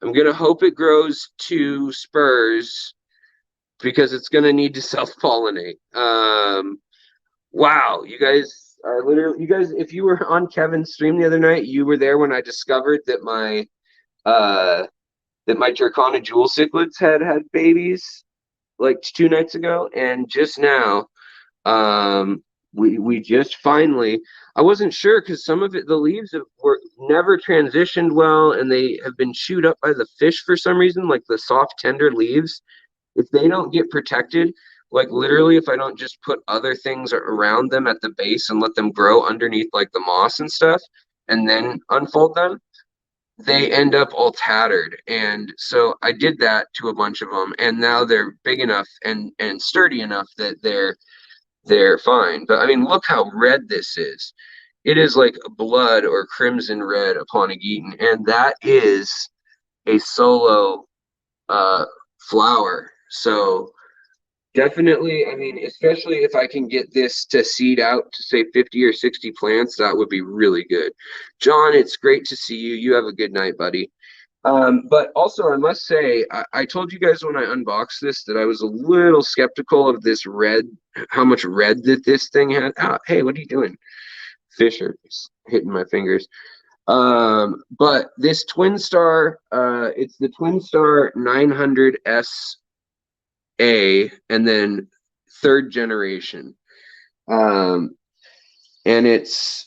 I'm going to hope it grows 2 spurs because it's going to need to self-pollinate. Wow, you guys, I literally, you guys, if you were on Kevin's stream the other night, you were there when I discovered that uh my Turkana jewel cichlids had babies like 2 nights ago, and just now, we just finally. I wasn't sure because some of it, the leaves were never transitioned well, and they have been chewed up by the fish for some reason, like the soft, tender leaves. If they don't get protected, like literally, if I don't just put other things around them at the base and let them grow underneath like the moss and stuff, and then unfold them, they end up all tattered. And so I did that to a bunch of them, and now they're big enough and sturdy enough that they're fine. But I mean, look how red this is. It is like blood or crimson red upon a Eaton, and that is a solo uh flower. So definitely, I mean, especially if I can get this to seed out to say 50 or 60 plants, that would be really good. John, it's great to see you. You have a good night, buddy. But also, I must say, I told you guys when I unboxed this that I was a little skeptical of this red, how much red that this thing had. Hey, what are you doing? Fisher is hitting my fingers. But this Twin Star, it's the Twin Star 900S A, and then third generation. Um, and it's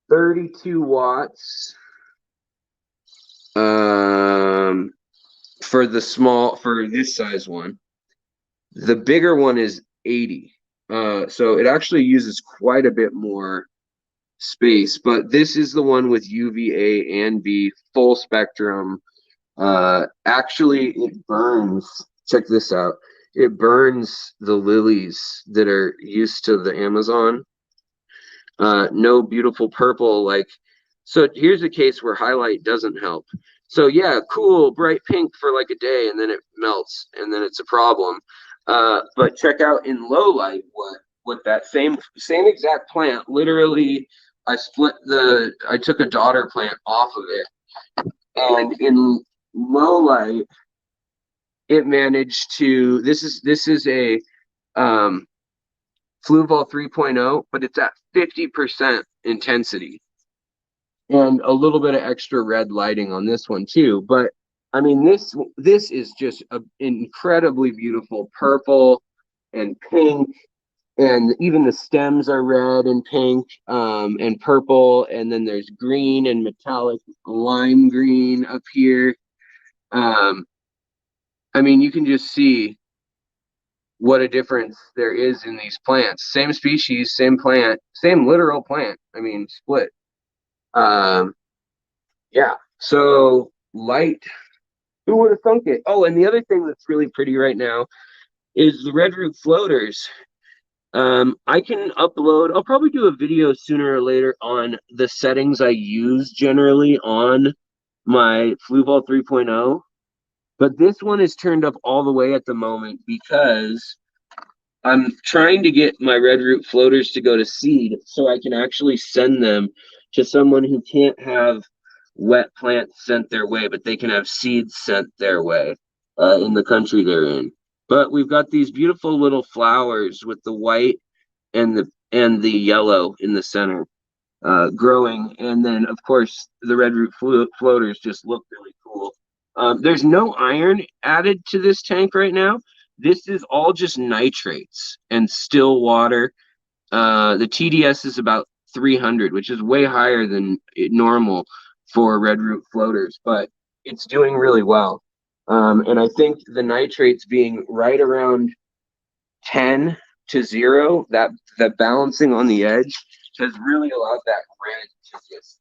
32 watts for this size one. The bigger one is 80. So it actually uses quite a bit more space, but this is the one with UVA and B, full spectrum. Actually, it burns. Check this out. It burns the lilies that are used to the Amazon. No beautiful purple. So here's a case where highlight doesn't help. So yeah, cool, bright pink for like a day, and then it melts, and then it's a problem. But check out in low light what that same exact plant. Literally, I took a daughter plant off of it, and in low light, it managed to. This is a Fluval 3.0, but it's at 50% intensity, and a little bit of extra red lighting on this one too. But I mean, this is just an incredibly beautiful purple and pink, and even the stems are red and pink, and purple, and then there's green and metallic lime green up here. I mean, you can just see what a difference there is in these plants. Same species, same plant, same literal plant. I mean, split. Um, yeah. So light. Who would have thunk it? Oh, and the other thing that's really pretty right now is the red root floaters. I can upload. I'll probably do a video sooner or later on the settings I use generally on my Fluval 3.0. But this one is turned up all the way at the moment because I'm trying to get my red root floaters to go to seed so I can actually send them to someone who can't have wet plants sent their way, but they can have seeds sent their way in the country they're in. But we've got these beautiful little flowers with the white and the yellow in the center growing, and then of course the red root floaters just look really cool. There's no iron added to this tank right now. This is all just nitrates and still water. The TDS is about 300, which is way higher than normal for red root floaters, but it's doing really well. And I think the nitrates being right around 10 to 0, that balancing on the edge has really allowed that red to just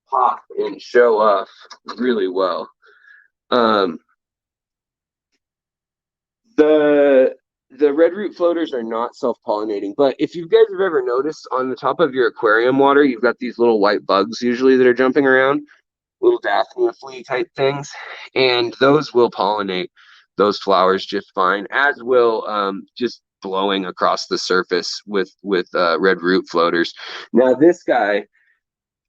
pop and show off really well. The red root floaters are not self-pollinating, but if you guys have ever noticed on the top of your aquarium water, you've got these little white bugs usually that are jumping around, little daphnia flea type things, and those will pollinate those flowers just fine, as will just blowing across the surface with red root floaters. Now this guy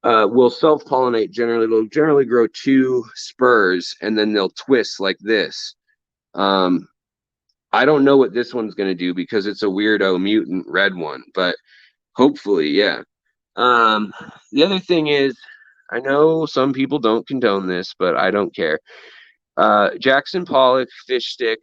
will self-pollinate generally. They'll generally grow 2 spurs, and then they'll twist like this. I don't know what this one's going to do because it's a weirdo mutant red one, but Hopefully, yeah. Um, the other thing is, I know some people don't condone this, but I don't care. Jackson Pollock fish stick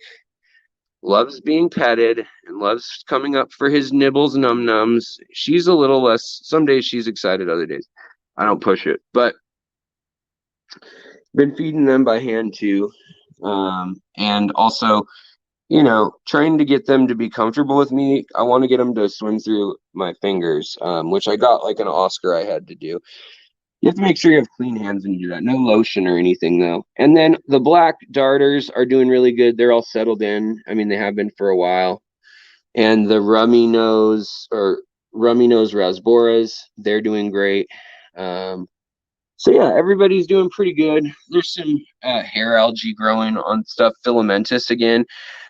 loves being petted and loves coming up for his nibbles, num nums. She's a little less. Some days she's excited, other days I don't push it. But been feeding them by hand too, and also, trying to get them to be comfortable with me. I want to get them to swim through my fingers, which I got like an Oscar I had to do. You have to make sure you have clean hands when you do that. No lotion or anything, though. And then the black darters are doing really good. They're all settled in. I mean, they have been for a while. And the rummy nose rasboras, they're doing great. So yeah, everybody's doing pretty good. There's some hair algae growing on stuff, filamentous again.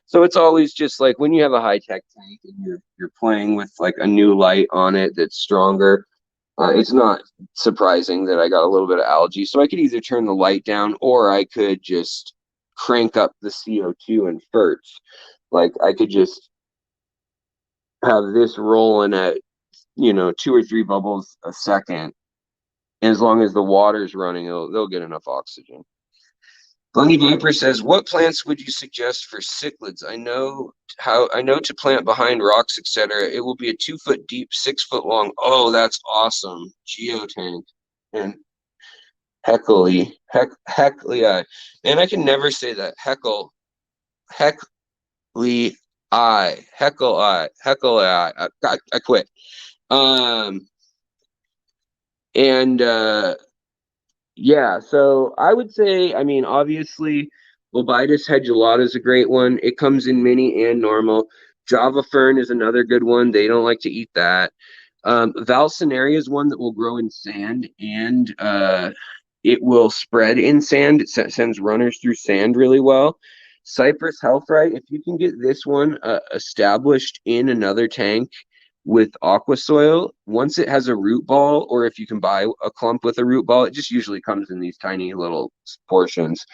So it's always just like when you have a high tech tank and you're playing with like a new light on it that's stronger. It's not surprising that I got a little bit of algae. So I could either turn the light down or I could just crank up the CO2 and ferts. Like I could just have this rolling at, 2 or 3 bubbles a second. And as long as the water's running, they'll get enough oxygen. Bunny Viper says, "What plants would you suggest for cichlids? I know to plant behind rocks, etc. It will be a 2 foot deep, 6 foot long." Oh, that's awesome! Geotank and Heckley. Man, I can never say that. Heckley I quit. And Yeah, so I would say, I mean, obviously, Lobitis hedulata is a great one. It comes in mini and normal. Java fern is another good one. They don't like to eat that. Valsinaria is one that will grow in sand, and it will spread in sand. It sends runners through sand really well. Cypress Healthright, if you can get this one established in another tank with aqua soil, once it has a root ball, or if you can buy a clump with a root ball, it just usually comes in these tiny little portions,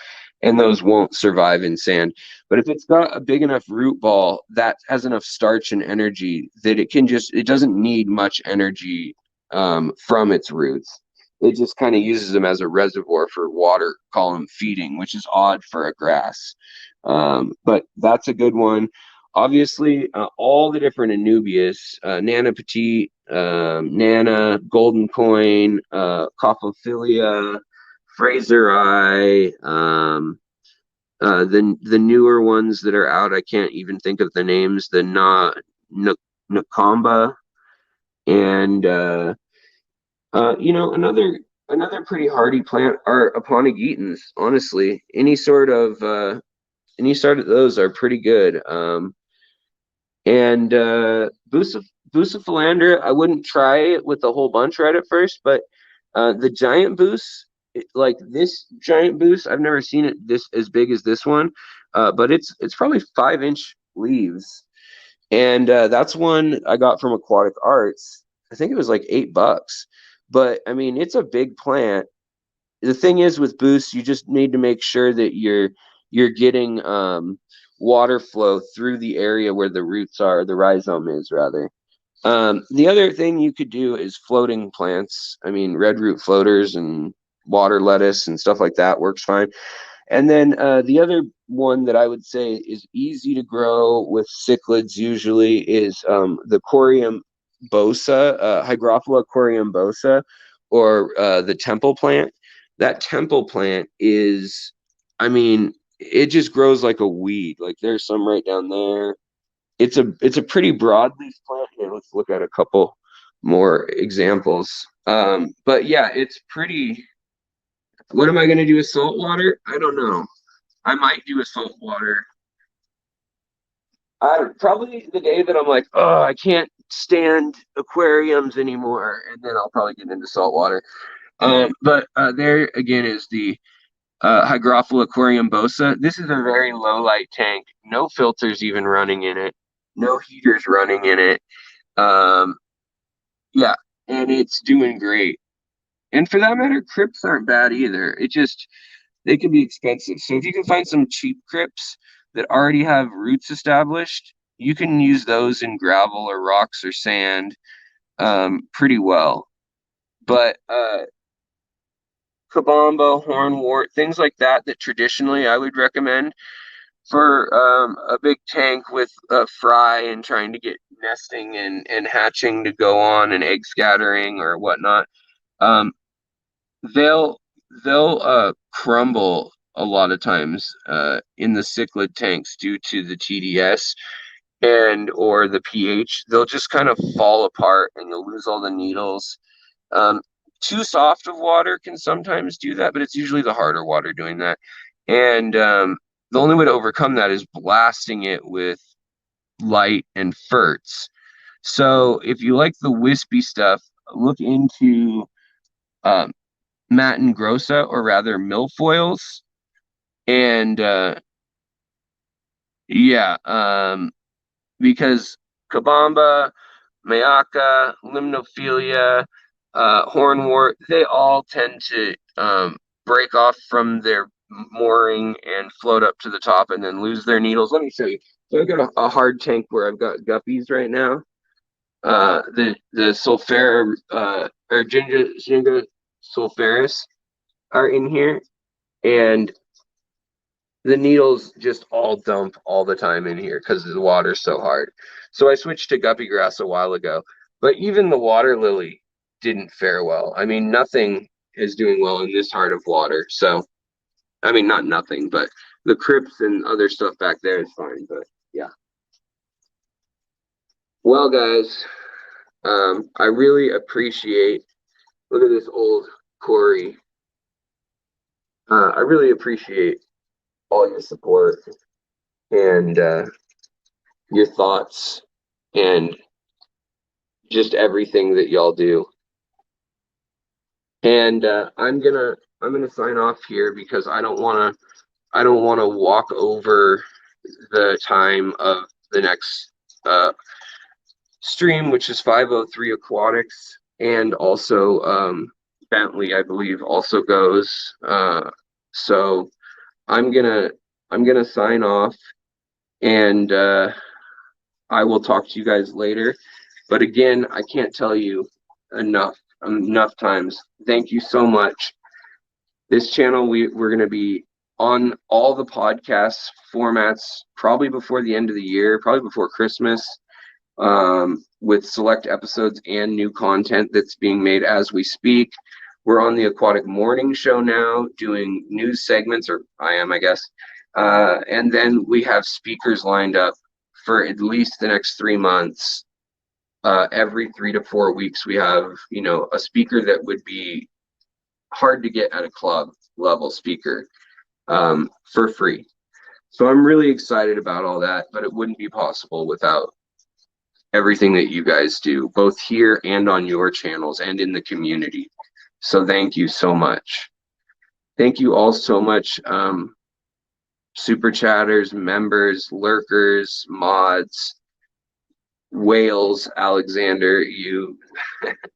and those won't survive in sand. But if it's got a big enough root ball that has enough starch and energy that it doesn't need much energy from its roots. It just kind of uses them as a reservoir for water column feeding, which is odd for a grass. But that's a good one. Obviously, all the different Anubias, Nana Petite, Nana, Golden Coin, Cophophilia, Fraseri, the newer ones that are out, I can't even think of the names. The Nakamba, and another pretty hardy plant are Aponegitans. Honestly, any sort of those are pretty good. And Bucephalandra, I wouldn't try it with a whole bunch right at first, but the giant boost, like this giant boost, I've never seen it this as big as this one, but it's probably 5-inch leaves, and that's one I got from Aquatic Arts. I think it was like $8, but I mean it's a big plant. The thing is with boosts, you just need to make sure that you're getting water flow through the area where the roots are, the rhizome is rather. The other thing you could do is floating plants. I mean, red root floaters and water lettuce and stuff like that works fine. And then the other one that I would say is easy to grow with cichlids usually is the Corium bosa, Hygrophila corium bosa, or the temple plant. That temple plant is, I mean, it just grows like a weed. Like there's some right down there. It's a pretty broadleaf plant. Here, let's look at a couple more examples. But yeah, it's pretty. What am I going to do with salt water? I don't know. I might do a salt water. Probably the day that I'm like, oh, I can't stand aquariums anymore, and then I'll probably get into salt water. But there again is the Hygrophila aquarium bosa. This is a very low light tank. No filters even running in it. No heaters running in it. Um, yeah, and it's doing great. And for that matter, crypts aren't bad either. They can be expensive. So if you can find some cheap crypts that already have roots established, you can use those in gravel or rocks or sand. pretty well. But Kabamba, hornwort, things like that traditionally I would recommend for a big tank with a fry and trying to get nesting and hatching to go on and egg scattering or whatnot. Um, they'll crumble a lot of times in the cichlid tanks due to the TDS and or the pH. They'll just kind of fall apart and you'll lose all the needles. Too soft of water can sometimes do that, but it's usually the harder water doing that. And the only way to overcome that is blasting it with light and ferts. So if you like the wispy stuff, look into Matin grossa, or rather milfoils. And yeah, because Kabamba, Mayaka, Limnophilia, Hornwort, they all tend to break off from their mooring and float up to the top and then lose their needles. Let me show you. So I've got a hard tank where I've got guppies right now. The sulfur or Ginga sulfuris are in here, and the needles just all dump all the time in here because the water's so hard. So I switched to guppy grass a while ago, but even the water lily didn't fare well. I mean, nothing is doing well in this heart of water. So, I mean, not nothing, but the crypts and other stuff back there is fine. But yeah. Well, guys, I really appreciate. Look at this old Corey. I really appreciate all your support and your thoughts and just everything that y'all do. And I'm gonna sign off here because I don't wanna walk over the time of the next stream, which is 503 Aquatics, and also Bentley, I believe, also goes. So I'm gonna sign off, and I will talk to you guys later. But again, I can't tell you enough times. Thank you so much. This channel, we're gonna be on all the podcast formats probably before the end of the year, probably before Christmas, with select episodes and new content that's being made as we speak. We're on the Aquatic Morning Show now, doing news segments, or I am, I guess. And then we have speakers lined up for at least the next 3 months. Every 3 to 4 weeks, we have, a speaker that would be hard to get at a club level speaker for free. So I'm really excited about all that, but it wouldn't be possible without everything that you guys do, both here and on your channels and in the community. So thank you so much. Thank you all so much. Super chatters, members, lurkers, mods, whales, Alexander, you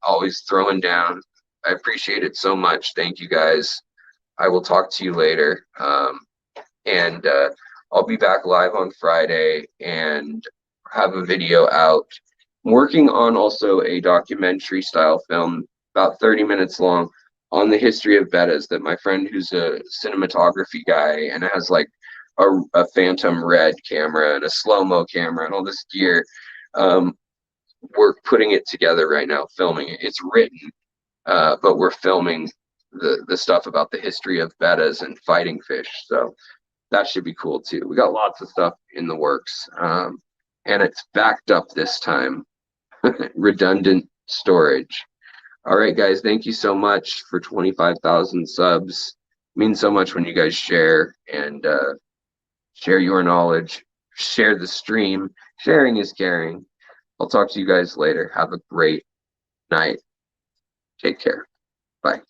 always throwing down. I appreciate it so much. Thank you guys. I will talk to you later. And I'll be back live on Friday and have a video out. I'm working on also a documentary style film, about 30 minutes long, on the history of bettas that my friend who's a cinematography guy and has like a Phantom Red camera and a slow-mo camera and all this gear. We're putting it together right now, filming it. It's written, but we're filming the stuff about the history of bettas and fighting fish. So that should be cool too. We got lots of stuff in the works, and it's backed up this time. Redundant storage. All right, guys, thank you so much for 25,000 subs. It means so much when you guys share and share your knowledge, share the stream. Sharing is caring. I'll talk to you guys later. Have a great night. Take care. Bye.